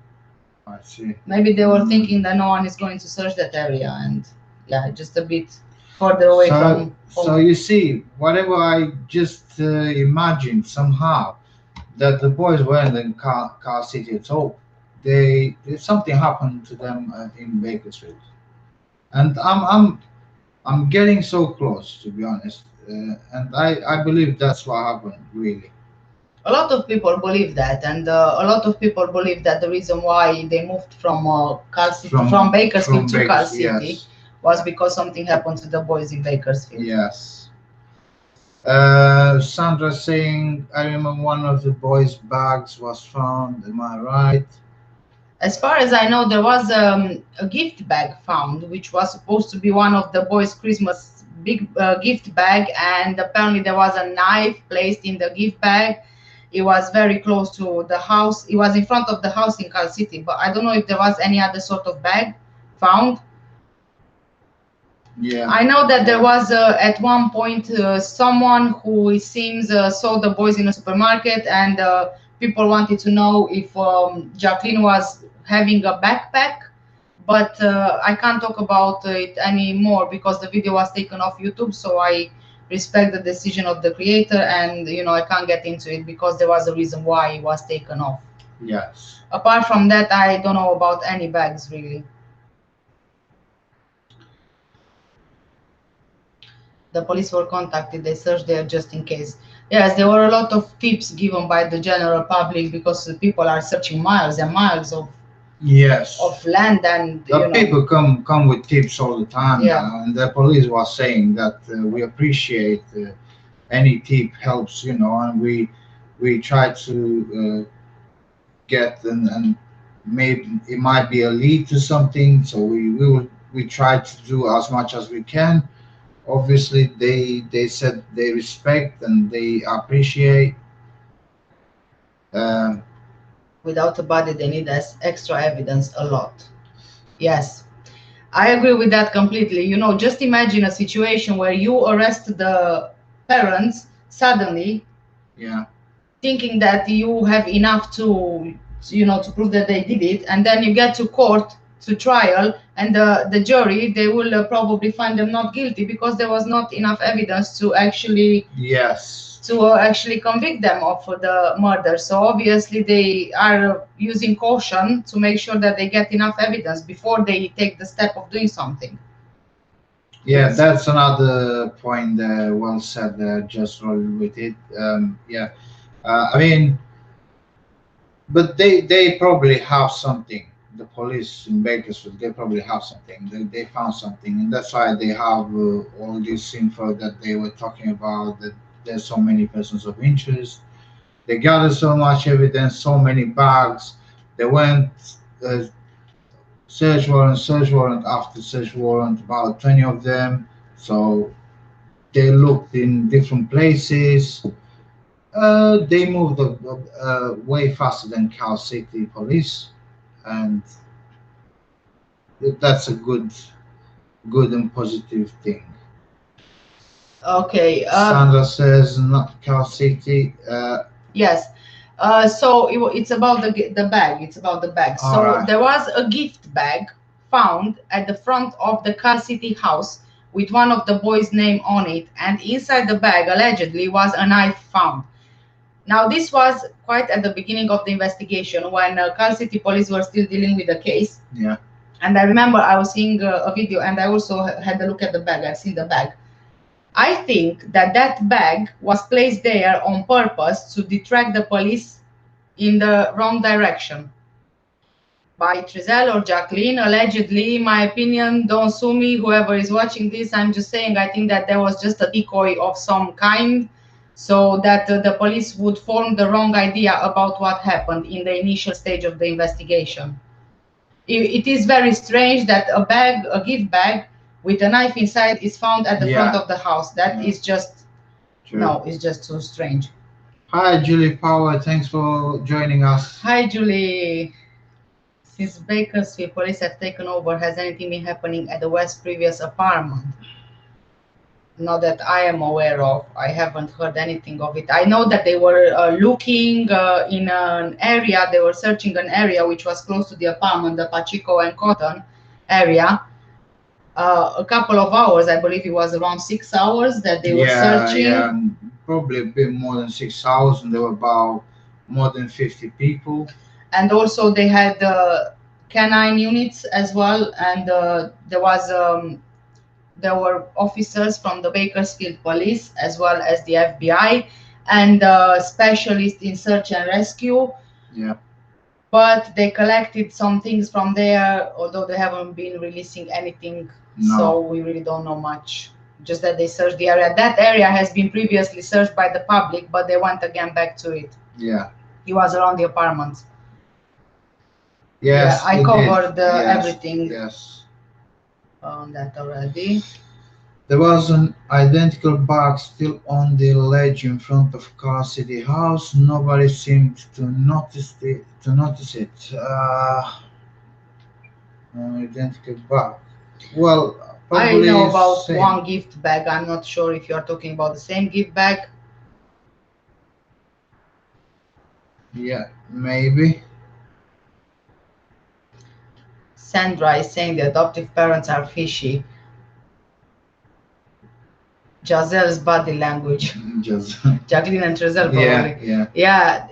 I see. Maybe they were thinking that no one is going to search that area, and yeah, just a bit further away from home. So you see, whatever I just imagined somehow, that the boys weren't in Car City at all. Something happened to them in Bakersfield, and I'm getting so close, to be honest, and I believe that's what happened, really. A lot of people believe that, and a lot of people believe that the reason why they moved from from Bakersfield to Car City was because something happened to the boys in Bakersfield. Yes. Sandra saying, I remember one of the boys' bags was found. Am I right? As far as I know, there was a gift bag found, which was supposed to be one of the boys' Christmas big gift bag, and apparently there was a knife placed in the gift bag. It was very close to the house. It was in front of the house in Car City, but I don't know if there was any other sort of bag found. Yeah. I know that there was at one point someone who it seems saw the boys in a supermarket, and people wanted to know if Jacqueline was having a backpack, but I can't talk about it anymore because the video was taken off YouTube, so I respect the decision of the creator, and I can't get into it because there was a reason why it was taken off. Yes. Apart from that, I don't know about any bags really. The police were contacted, they searched there just in case. Yes, there were a lot of tips given by the general public because people are searching miles and miles of land, and people come with tips all the time. Yeah. And the police was saying that we appreciate any tip helps, and we try to get and maybe it might be a lead to something, so we try to do as much as we can. obviously they said they respect and they appreciate. Um, Without a body, they need extra evidence a lot. Yes, I agree with that completely. You know, just imagine a situation where you arrest the parents suddenly, yeah. thinking that you have enough to, you know, to prove that they did it, and then you get to court to trial, and the jury, they will probably find them not guilty because there was not enough evidence to actually Yes. actually convict them of the murder. So obviously they are using caution to make sure that they get enough evidence before they take the step of doing something. Yeah, that's another point. Well said. Just roll with it. Yeah. I mean, but they probably have something. The police in Bakersfield, they probably have something. They found something, and that's why they have all this info that they were talking about. That there's so many persons of interest. They gathered so much evidence, so many bags. They went uh, search warrant after search warrant, about 20 of them. So they looked in different places. They moved way faster than Cal City police, and that's a good and positive thing. Okay. Sandra says not Cal City. Yes. So it's about the bag. It's about the bag. So Alright. there was a gift bag found at the front of the Cal City house with one of the boys' name on it, and inside the bag allegedly was a knife found. Now this was quite at the beginning of the investigation when Cal City police were still dealing with the case. Yeah. And I remember I was seeing a video, and I also had a look at the bag. I've seen the bag. I think that that bag was placed there on purpose to distract the police in the wrong direction by Trizell or Jacqueline, allegedly. In my opinion, don't sue me, whoever is watching this. I'm just saying I think that there was just a decoy of some kind so that the police would form the wrong idea about what happened in the initial stage of the investigation. It is very strange that a gift bag with a knife inside is found at the front of the house. That is just, True. no, it's just too strange. Hi, Julie Power. Thanks for joining us. Hi, Julie. Since Bakersfield police have taken over, has anything been happening at the West previous apartment? Not that I am aware of. I haven't heard anything of it. I know that they were looking in an area, they were searching an area which was close to the apartment, the Pacheco and Cotton area. A couple of hours, I believe it was around 6 hours that they were searching. Yeah, probably a bit more than 6 hours, and there were about more than 50 people. And also they had canine units as well, and there were officers from the Bakersfield police as well as the FBI and specialists in search and rescue. Yeah. But they collected some things from there, although they haven't been releasing anything. No. So we really don't know much. Just that they searched the area. That area has been previously searched by the public, but they went again back to it. Yeah. It was around the apartments. Yes, yeah, I covered everything. Yes. On that already. There was an identical bag still on the ledge in front of Car City House. Nobody seemed to notice it. Identical bag. Well, I know about same. one gift bag. I'm not sure if you are talking about the same gift bag. Yeah, maybe. Sandra is saying the adoptive parents are fishy. Giselle's body language. Jacqueline and Trizell probably. Yeah.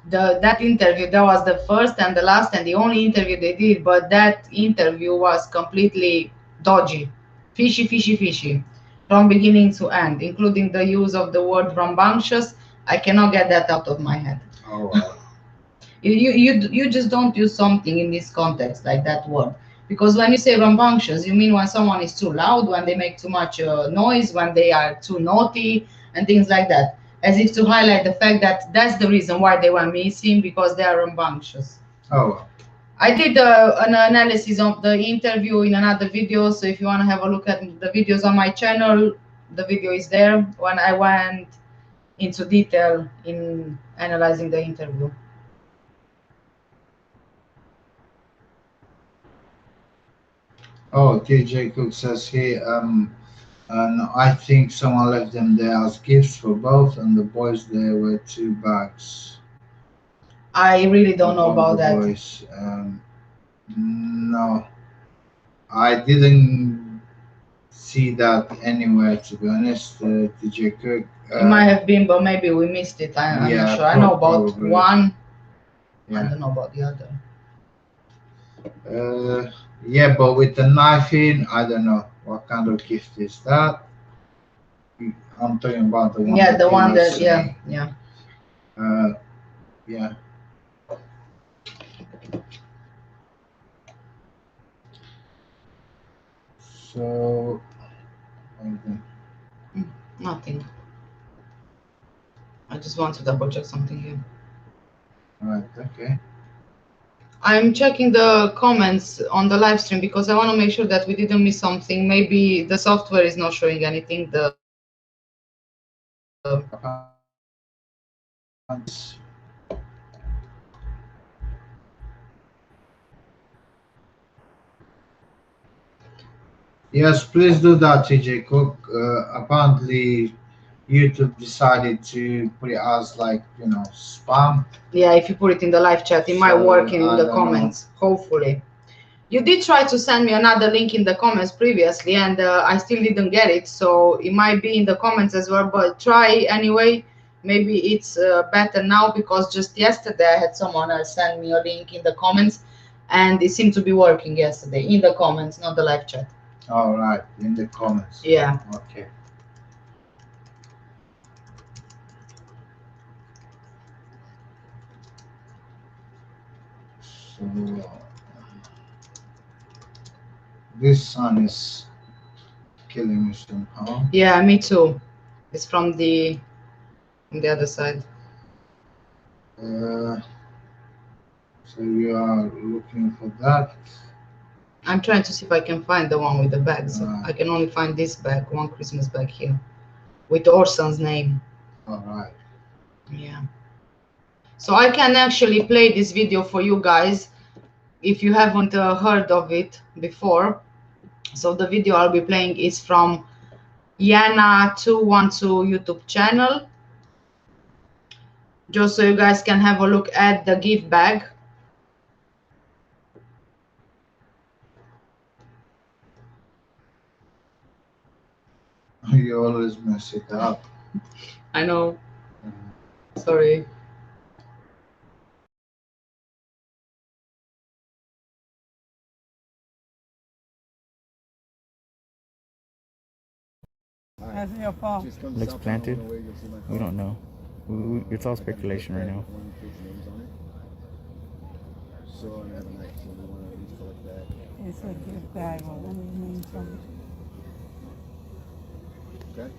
That interview, that was the first and the last and the only interview they did, but that interview was completely dodgy. Fishy. From beginning to end, including the use of the word rambunctious. I cannot get that out of my head. Oh, wow. You just don't use something in this context like that word. Because when you say rambunctious, you mean when someone is too loud, when they make too much noise, when they are too naughty, and things like that. As if to highlight the fact that that's the reason why they were missing, because they are rambunctious. Oh. I did an analysis of the interview in another video, so if you want to have a look at the videos on my channel, the video is there when I went into detail in analyzing the interview. Oh, TJ Cook says here, and I think someone left them there as gifts for both, and the boys there were 2 bags. I really don't know All about the that. boys. No, I didn't see that anywhere, to be honest. DJ Cook. It might have been, but maybe we missed it. I'm Yeah, not sure. I know about probably. one. I Yeah. don't know about the other. Yeah, but with the knife in, I don't know what kind of gift is that. I'm talking about the one. Yeah, that the he one was that, saying. yeah. Yeah. So, Nothing. I just want to double check something here. right, okay. I'm checking the comments on the live stream because I want to make sure that we didn't miss something. Maybe the software is not showing anything. Yes, please do that, TJ Cook. Apparently, YouTube decided to put it as like, spam. Yeah, if you put it in the live chat, it might So, work in I the don't comments, hopefully. You did try to send me another link in the comments previously, and I still didn't get it, so it might be in the comments as well, but try anyway. Maybe it's better now, because just yesterday I had someone else send me a link in the comments, and it seemed to be working yesterday, in the comments, not the live chat. All right, in the comments. Yeah. Okay. So, this sun is killing me somehow. Yeah, me too. It's from the other side. So you are looking for that. I'm trying to see if I can find the one with the bags. I can only find this bag, one Christmas bag here, with Orson's name. All right. Yeah. So I can actually play this video for you guys if you haven't heard of it before. So the video I'll be playing is from Yana212 YouTube channel, just so you guys can have a look at the gift bag. You always mess it up. I know. Sorry. Looks planted. We don't know. It's all speculation right now. It's a gift bag. Well, let me name something. Okay.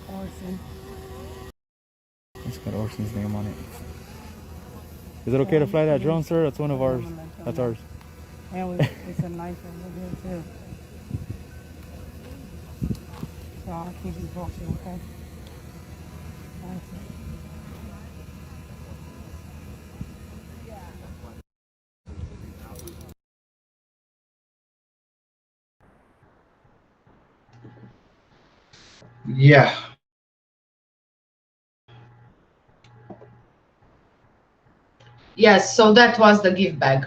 Orson. It's got Orson's name on it. Is it okay to fly that drone, sir? That's one of ours. That's ours. And it's a knife over here too. So I'll keep you posted, okay? Yeah. Yes, so that was the gift bag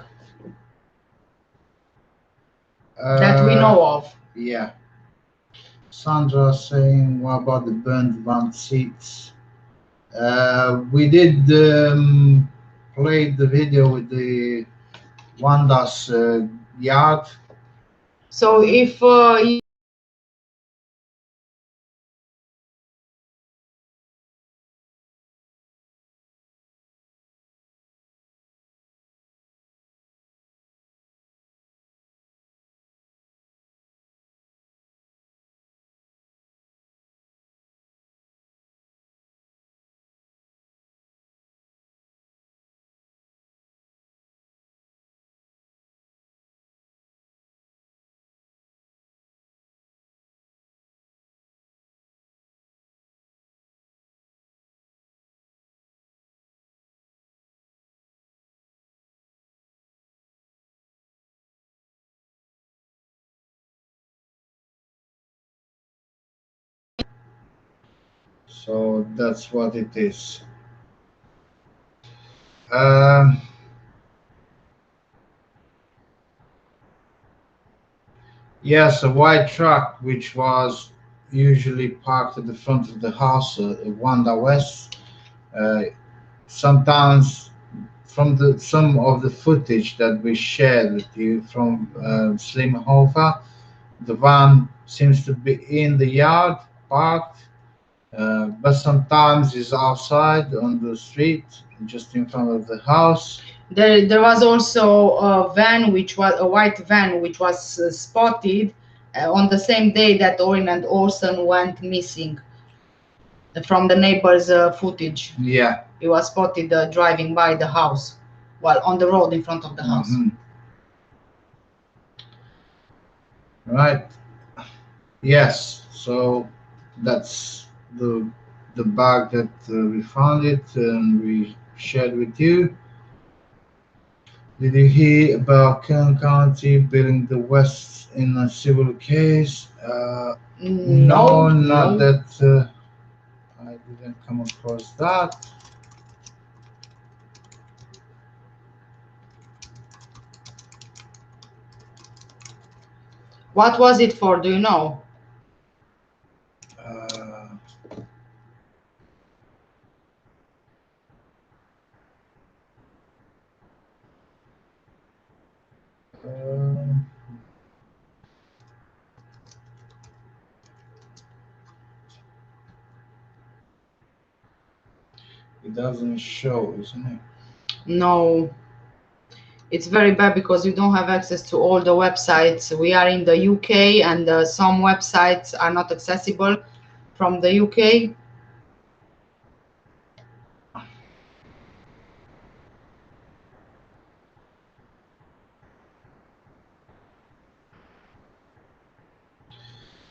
that we know of. Yeah. Sandra saying, what about the burned van seats? We did play the video with the Wanda's yard. So if So that's what it is. Um, yes, a white truck which was usually parked at the front of the house, Wanda West. Uh, Sometimes from the some of the footage that we shared with you from Slimhofer, the van seems to be in the yard parked, but sometimes it's outside on the street, just in front of the house. There was also a van, which was a white van, which was spotted on the same day that Orrin and Orson went missing. From the neighbor's footage, Yeah. he was spotted driving by the house, while on the road in front of the house. Right. Yes. So that's the bag that we found it and we shared with you. Did you hear about Kern County billing the West in a civil case? No, not that. I didn't come across that. What was it for? Do you know? Uh, um, it doesn't show, isn't it? No. It's very bad because you don't have access to all the websites. We are in the UK, and some websites are not accessible from the UK.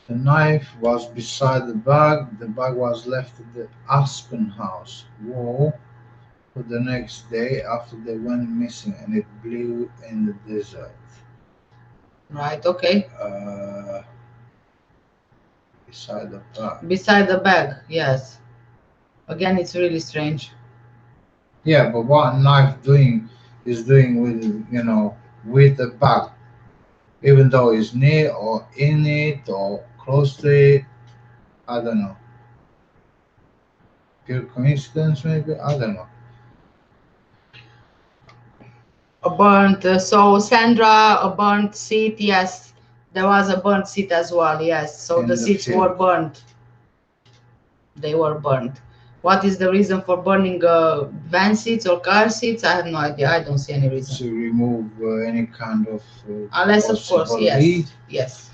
The knife was beside the bag. The bag was left at the Aspen House wall for the next day after they went missing, and it blew in the desert. Right, okay. Beside the bag. Beside the bag, yes. Again, it's really strange. Yeah, but what knife doing is doing with with the bag, even though it's near or in it or close to it. I don't know. Pure coincidence, maybe. I don't know. A burnt, so Sandra, a burnt seat, yes. There was a burnt seat as well, yes. So In the the seats field. were burnt. They were burnt. What is the reason for burning van seats or car seats? I have no idea. I don't see any reason. To remove any kind of Unless, of course, possible yes. lead. Yes.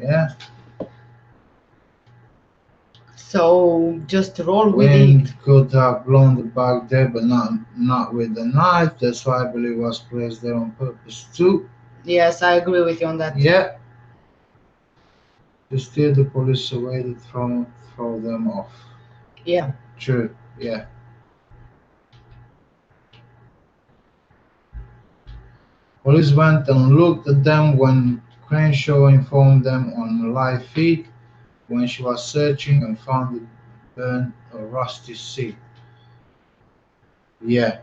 Yeah. So just roll with Wind it. could have blown the bag there, but not with the knife. That's why I believe it was placed there on purpose too. Yes, I agree with you on that. Yeah. Still, the police waited to throw them off. Yeah. True. Yeah. Police went and looked at them when Crenshaw informed them on a live feed when she was searching and found the burnt or rusty seat. Yeah.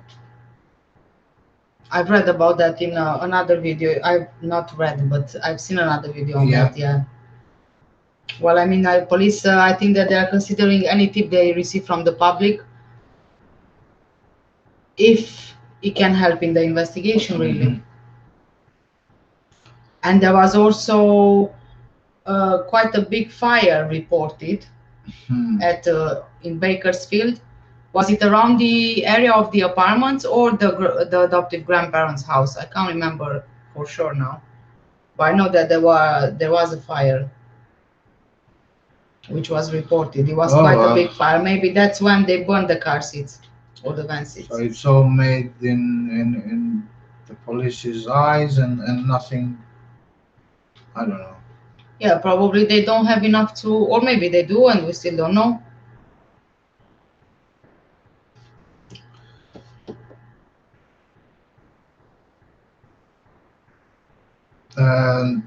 I've read about that in another video. I've not read, but I've seen another video on that. Yeah. Well, I mean, police. I think that they are considering any tip they receive from the public, if it can help in the investigation, really. And there was also quite a big fire reported at in Bakersfield. Was it around the area of the apartments or the adoptive grandparents' house? I can't remember for sure now, but I know that there was a fire which was reported. It was quite a big fire. Maybe that's when they burned the car seats or the van seats. So it's all made in the police's eyes and nothing. I don't know. Yeah, probably they don't have enough to, or maybe they do and we still don't know.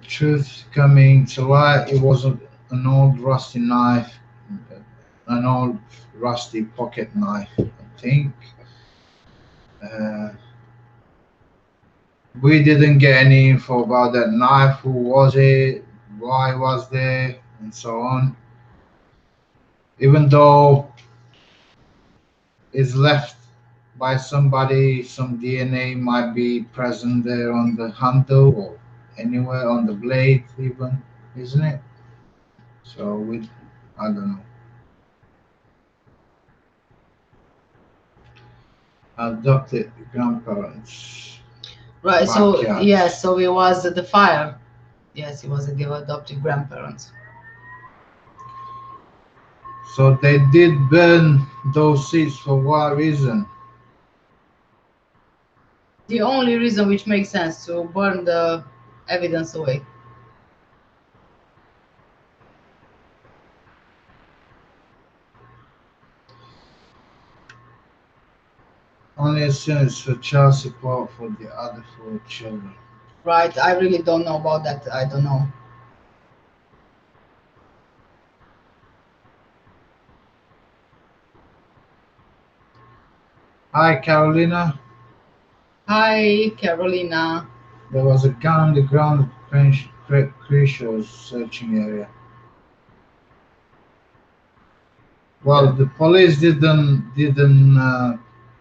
Truth coming to light, it was an old rusty knife, an old rusty pocket knife, I think. Uh, we didn't get any info about that knife. Who was it? Why was there? And so on. Even though it's left by somebody, some DNA might be present there on the handle or anywhere on the blade, even, isn't it? So I don't know. Adopted grandparents. Right. So Backyard. yes, so it was the fire. Yes, it was the adopted grandparents. So they did burn those seeds for what reason? The only reason which makes sense to burn the evidence away. Only as soon as for child support for the other four children. Right. I really don't know about that. I don't know. Hi, Carolina. Hi, Carolina. There was a gun on the ground at Crucial's searching area. Well, the police didn't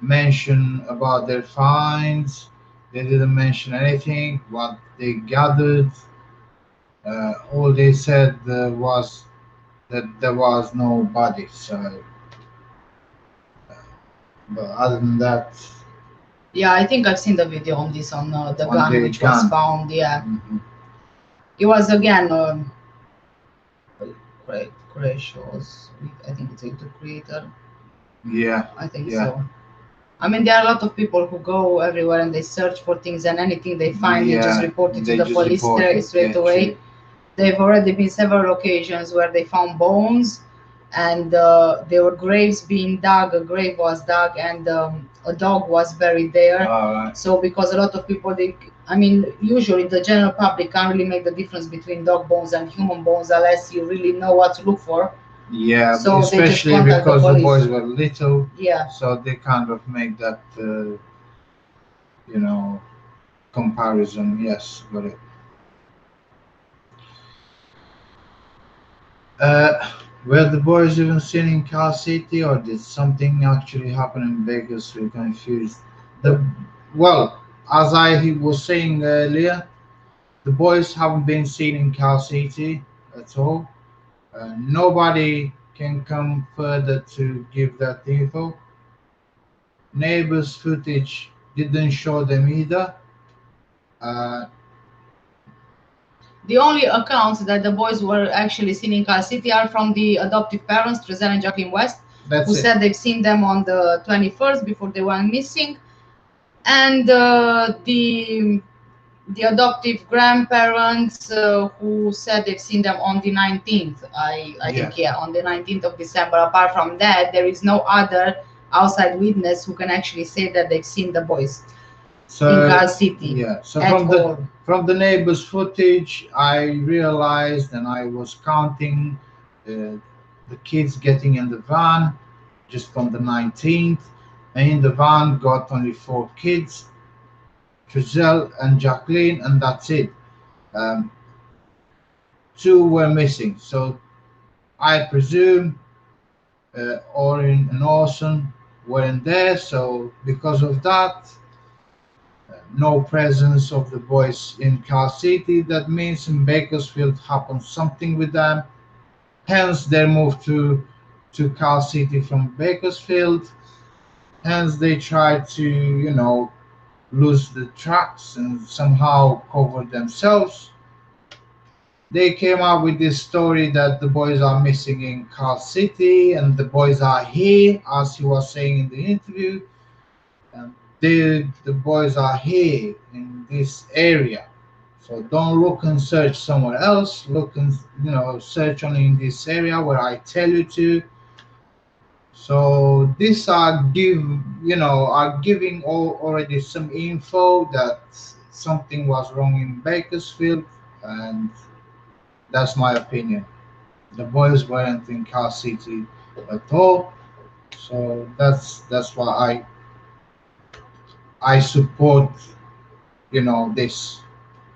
mention about their finds. They didn't mention anything. What they gathered, all they said was that there was no body. So, but other than that, Yeah, I think I've seen the video on this on the on gun the which was gun. found. Yeah, Mhm. it was again Creatures. I think it's the creator. Yeah, I think yeah, so. I mean, there are a lot of people who go everywhere and they search for things, and anything they find, they just yeah. report it to They the just police report it. straight Yeah, away. true. They've already been several occasions where they found bones, and there were graves being dug. A grave was dug, and a dog was buried there. All right. So, because a lot of people, I mean, usually the general public can't really make the difference between dog bones and human bones unless you really know what to look for. Yeah, So they just especially contact the because the police. boys were little, Yeah. so they kind of make that, you know, comparison. Yes, got it. Were the boys even seen in Cal City, or did something actually happen in Vegas? We confused. The well, as I was saying earlier, the boys haven't been seen in Cal City at all. Nobody can come further to give that info. Neighbors' footage didn't show them either. Uh, The only accounts that the boys were actually seen in Cal City are from the adoptive parents, Trezell and Jacqueline West, that's who it. said they've seen them on the 21st before they went missing, and the adoptive grandparents who said they've seen them on the 19th. I think, yeah, on the 19th of December. Apart from that, there is no other outside witness who can actually say that they've seen the boys in Cal City. Yeah. So at all. from the neighbors' footage, I realized, and I was counting the kids getting in the van, just from the 19th, and in the van got only 4 kids, Trezell and Jacqueline, and that's it. Um, 2 were missing, so I presume Orrin and Orson weren't there. So because of that, no presence of the boys in Cal City. That means in Bakersfield happened something with them. Hence, they moved to Cal City from Bakersfield. Hence, they tried to, lose the tracks and somehow cover themselves. They came up with this story that the boys are missing in Cal City and the boys are here, as he was saying in the interview. And the boys are here in this area. So don't look and search somewhere else. Look and search only in this area where I tell you to. So these are giving already some info that something was wrong in Bakersfield, and that's my opinion. The boys weren't in Cal City at all. So that's why I support, this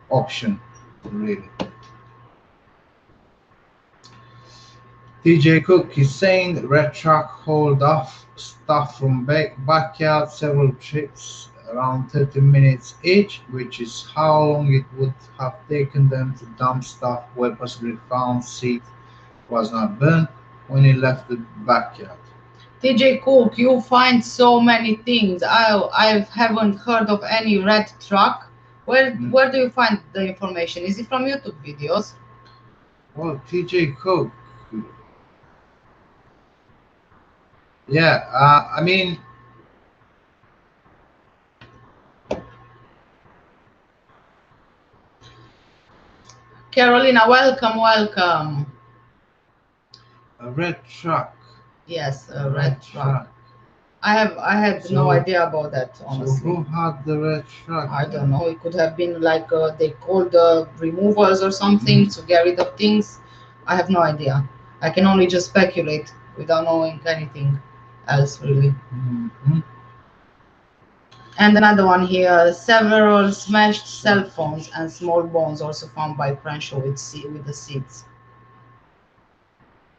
option, really. TJ Cook is saying the red truck hauled off stuff from backyard several trips around 30 minutes each, which is how long it would have taken them to dump stuff where possibly found seat was not burned when he left the backyard. TJ Cook, you find so many things. I haven't heard of any red truck. Where do you find the information? Is it from YouTube videos? Well, TJ Cook, yeah, I mean, Carolina, welcome, welcome. a red truck. Yes, a red truck. I had no idea about that, honestly. So who had the red truck? I don't know. It could have been like they called the removals or something to get rid of things. I have no idea. I can only just speculate without knowing anything else, really. And another one here: several smashed cell phones and small bones also found by Crenshaw with the seeds.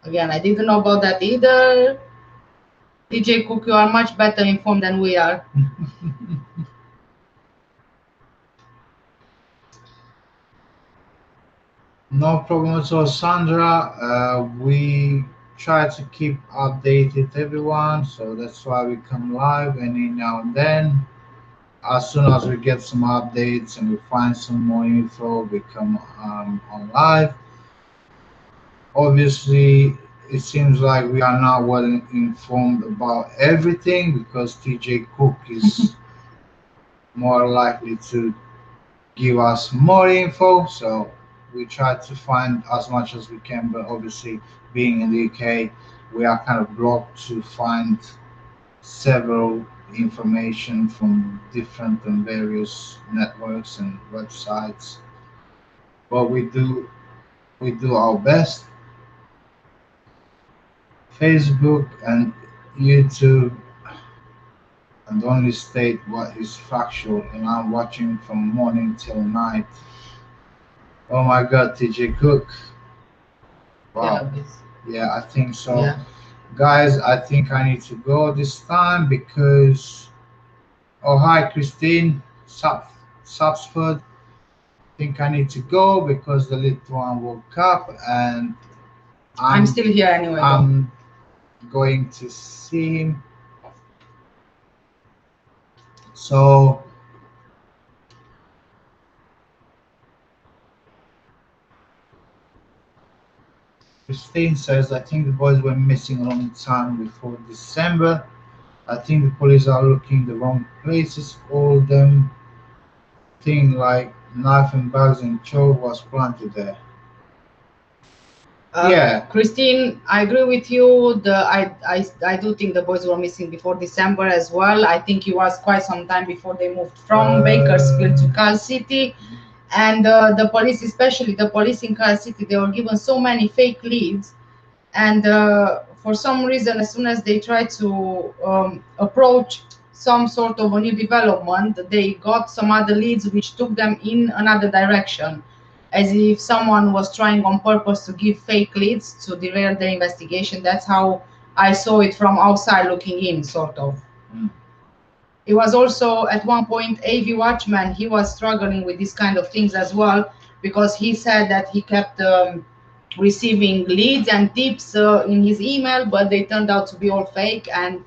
Again, I didn't know about that either. TJ Cook, you are much better informed than we are. No problem at all, Sandra. We try to keep updated everyone, so that's why we come live any now and then. As soon as we get some updates and we find some more info, we come on live. Obviously, it seems like we are not well informed about everything because TJ Cook is more likely to give us more info. So we try to find as much as we can, but obviously, being in the UK, we are kind of blocked to find several information from different and various networks and websites. But we do our best. Facebook and YouTube and only state what is factual, and I'm watching from morning till night. Oh my god, TJ Cook. Wow. Yeah, I think so. Yeah. Guys, I think I need to go this time because. Oh, hi, Christine. Subsford. I think I need to go because the little one woke up and I'm still here anyway. I'm going to see him. So. Christine says, I think the boys were missing a long time before December. I think the police are looking the wrong places. All them thing like knife and bags and choke was planted there. Yeah. Christine, I agree with you. I do think the boys were missing before December as well. I think it was quite some time before they moved from Bakersfield to Cal City. And the police, especially the police in Cal City, they were given so many fake leads. And for some reason, as soon as they tried to approach some sort of a new development, they got some other leads which took them in another direction, as if someone was trying on purpose to give fake leads to derail the investigation. That's how I saw it from outside looking in, sort of. It was also at one point AV Watchman, he was struggling with these kind of things as well, because he said that he kept receiving leads and tips in his email, but they turned out to be all fake and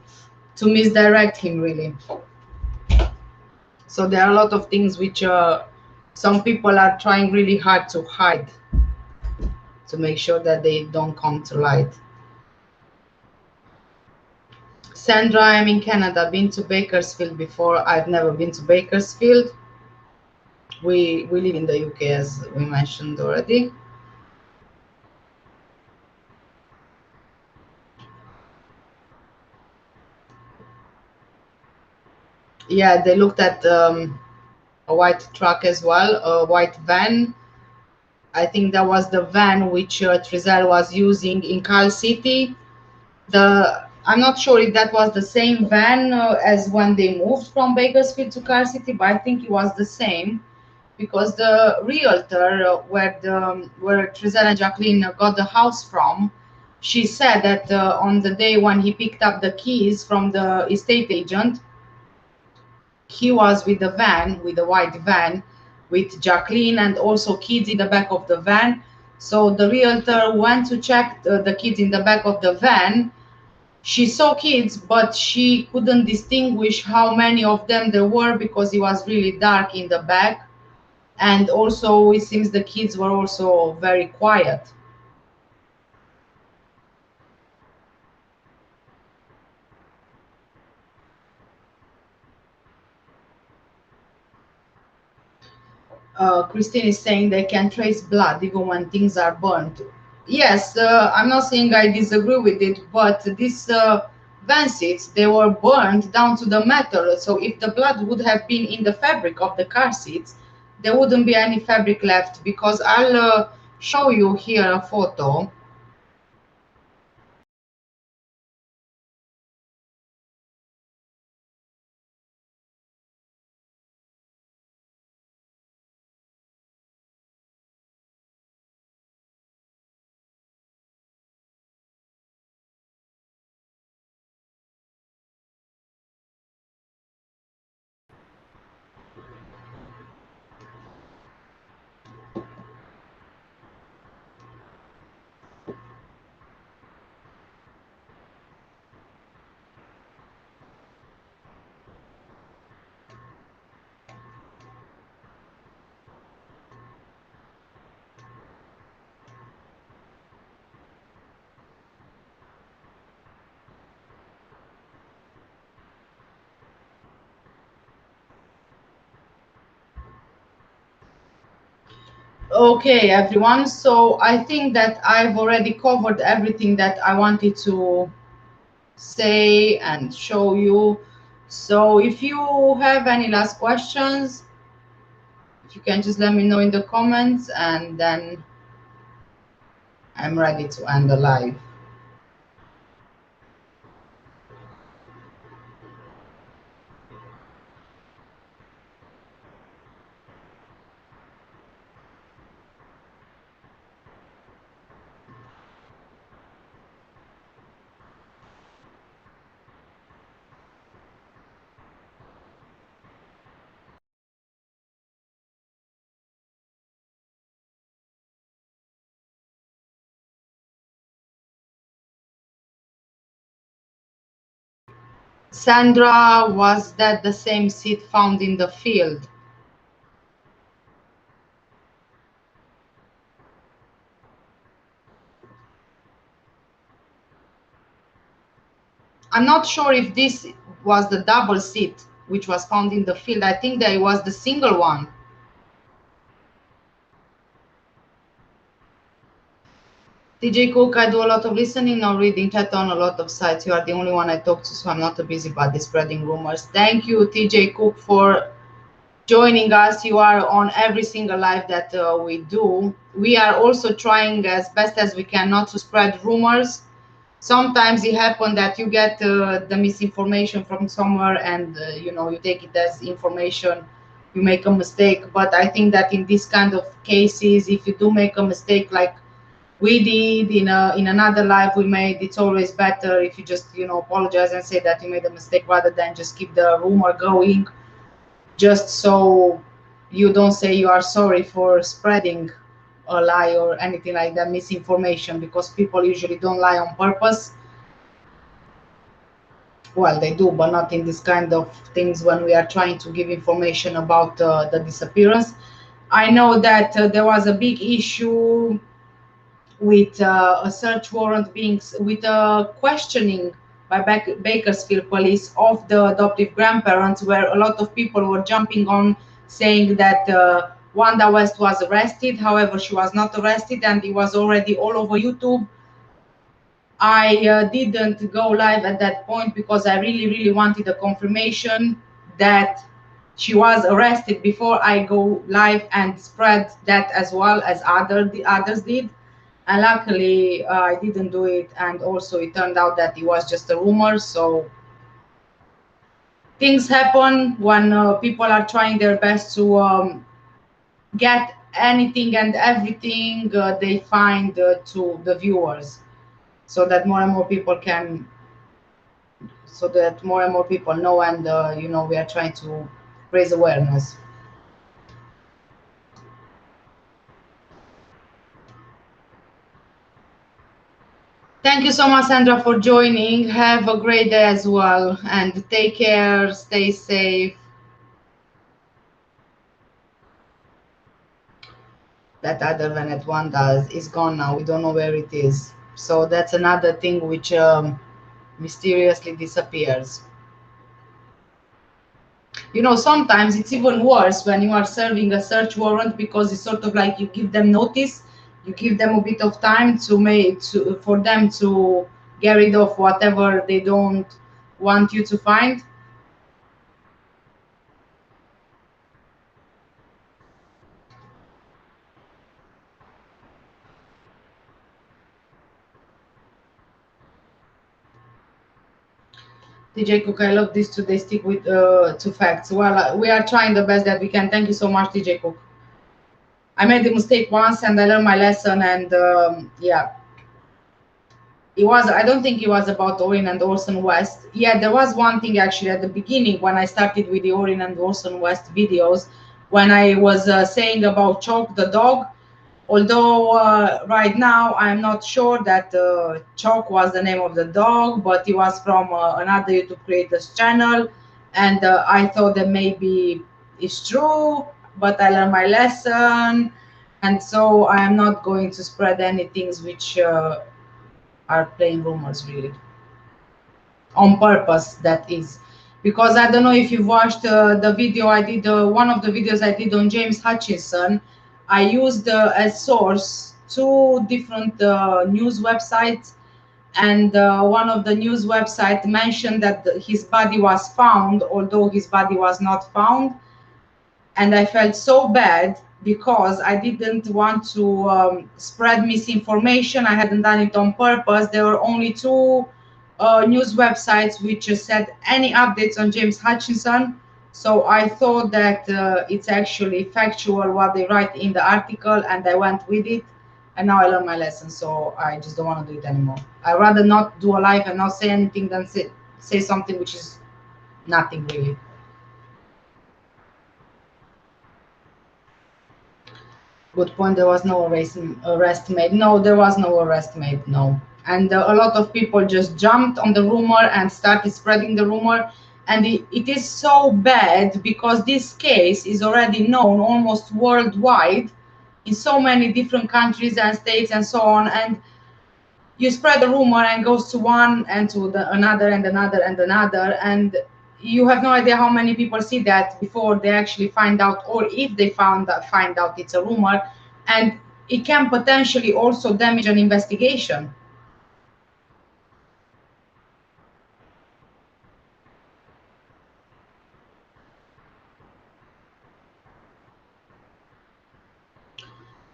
to misdirect him, really. So there are a lot of things which some people are trying really hard to hide to make sure that they don't come to light. Sandra, I'm in Canada, been to Bakersfield before. I've never been to Bakersfield. We live in the UK, as we mentioned already. Yeah, they looked at a white truck as well, a white van. I think that was the van which Trizell was using in Cal City. I'm not sure if that was the same van as when they moved from Bakersfield to Cal City, but I think it was the same, because the realtor where Trizell and Jacqueline got the house from, she said that on the day when he picked up the keys from the estate agent, he was with the van, with the white van, with Jacqueline and also kids in the back of the van. So the realtor went to check the kids in the back of the van. She saw kids, but she couldn't distinguish how many of them there were because it was really dark in the back. And also it seems the kids were also very quiet. Christine is saying they can trace blood even when things are burnt. Yes, I'm not saying I disagree with it, but these van seats, they were burned down to the metal. So if the blood would have been in the fabric of the car seats, there wouldn't be any fabric left, because I'll show you here a photo. Okay, everyone, so I think that I've already covered everything that I wanted to say and show you. So if you have any last questions, if you can just let me know in the comments, and then I'm ready to end the live. Sandra, was that the same seat found in the field? I'm not sure if this was the double seat which was found in the field. I think that it was the single one. TJ Cook, I do a lot of listening or reading chat on a lot of sites. You are the only one I talk to, so I'm not a busybody spreading rumors. Thank you, TJ Cook, for joining us. You are on every single live that we do. We are also trying as best as we can not to spread rumors. Sometimes it happens that you get the misinformation from somewhere, and you know, you take it as information, you make a mistake. But I think that in this kind of cases, if you do make a mistake like we did in another live we made, it's always better if you just, you know, apologize and say that you made a mistake, rather than just keep the rumor going, just so you don't say you are sorry for spreading a lie or anything like that, misinformation, because people usually don't lie on purpose. Well, they do, but not in this kind of things when we are trying to give information about the disappearance. I know that there was a big issue with a search warrant being, with a questioning by Bakersfield police of the adoptive grandparents, where a lot of people were jumping on, saying that Wanda West was arrested. However, she was not arrested, and it was already all over YouTube. I didn't go live at that point because I really wanted a confirmation that she was arrested before I go live and spread that as well as the others did. And luckily I didn't do it, and also it turned out that it was just a rumor. So things happen when people are trying their best to get anything and everything they find to the viewers, so that more and more people know, and you know, we are trying to raise awareness. Thank you so much, Sandra, for joining. Have a great day as well, and take care, stay safe. That other Venet one is gone now. We don't know where it is. So that's another thing which mysteriously disappears. You know, sometimes it's even worse when you are serving a search warrant, because it's sort of like you give them notice, you give them a bit of time for them to get rid of whatever they don't want you to find. DJ Cook, I love this too. They stick with to facts. Well, we are trying the best that we can. Thank you so much, DJ Cook. I made a mistake once and I learned my lesson, and yeah, I don't think it was about Orrin and Orson West. Yeah, there was one thing actually at the beginning when I started with the Orrin and Orson West videos, when I was saying about Chalk the dog. Although right now I'm not sure that Chalk was the name of the dog, but it was from another YouTube creator's channel, and I thought that maybe it's true, but I learned my lesson, and so I am not going to spread any things which are plain rumors, really, on purpose, that is. Because I don't know if you've watched the video I did, one of the videos I did on James Hutchinson. I used as source two different news websites, and one of the news websites mentioned that his body was found, although his body was not found. And I felt so bad because I didn't want to spread misinformation. I hadn't done it on purpose. There were only two news websites which said any updates on James Hutchinson. So I thought that it's actually factual what they write in the article, and I went with it. And now I learned my lesson, so I just don't want to do it anymore. I'd rather not do a live and not say anything than say something which is nothing really. Good point. There was no arrest made. No, there was no arrest made. No. And a lot of people just jumped on the rumor and started spreading the rumor. And it is so bad because this case is already known almost worldwide in so many different countries and states and so on. And you spread the rumor and goes to one and to another and another and another. And you have no idea how many people see that before they actually find out, or if they find out it's a rumor, and it can potentially also damage an investigation.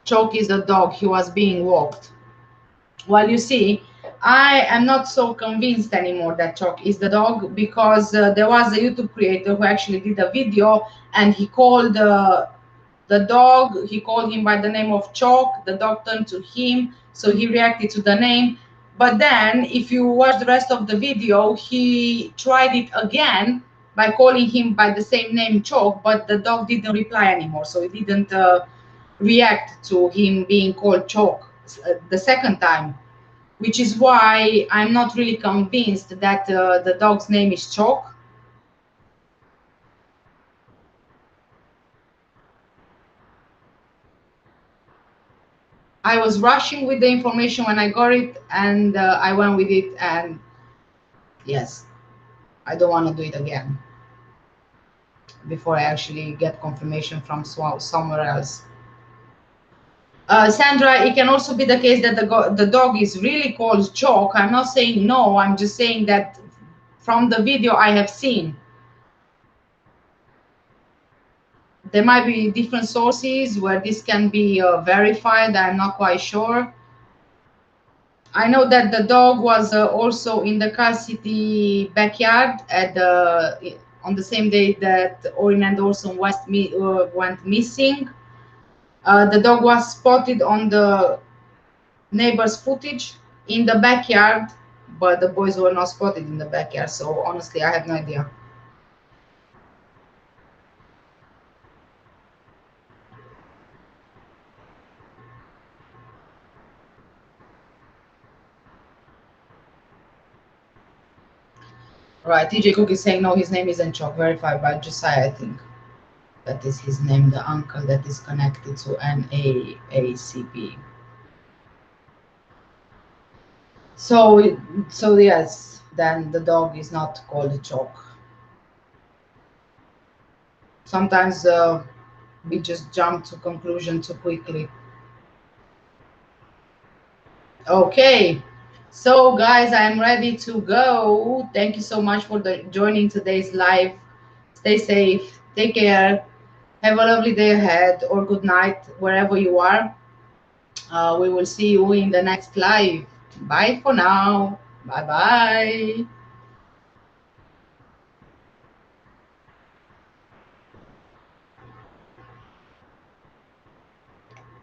Chalk is a dog. He was being walked. Well, you see, I am not so convinced anymore that Chalk is the dog, because there was a YouTube creator who actually did a video, and he called the dog, he called him by the name of Chalk. The dog turned to him, so he reacted to the name. But then if you watch the rest of the video, he tried it again by calling him by the same name, Chalk, but the dog didn't reply anymore, so he didn't react to him being called Chalk the second time, which is why I'm not really convinced that the dog's name is Chalk. I was rushing with the information when I got it, and I went with it, and yes, I don't want to do it again before I actually get confirmation from somewhere else. Sandra, it can also be the case that the dog is really called Chalk. I'm not saying no, I'm just saying that from the video I have seen. There might be different sources where this can be verified. I'm not quite sure. I know that the dog was also in the Car City backyard at on the same day that Orrin and Orson West went missing. The dog was spotted on the neighbor's footage in the backyard, but the boys were not spotted in the backyard. So honestly, I have no idea. Right, TJ Cook is saying no, his name isn't Chuck, verified by Josiah, I think. That is his name, the uncle that is connected to NAACP. So yes, then the dog is not called Chuck. Sometimes we just jump to conclusion too quickly. Okay, so guys, I'm ready to go. Thank you so much for joining today's live. Stay safe, take care, have a lovely day ahead or good night wherever you are. We will see you in the next live. Bye for now. Bye bye.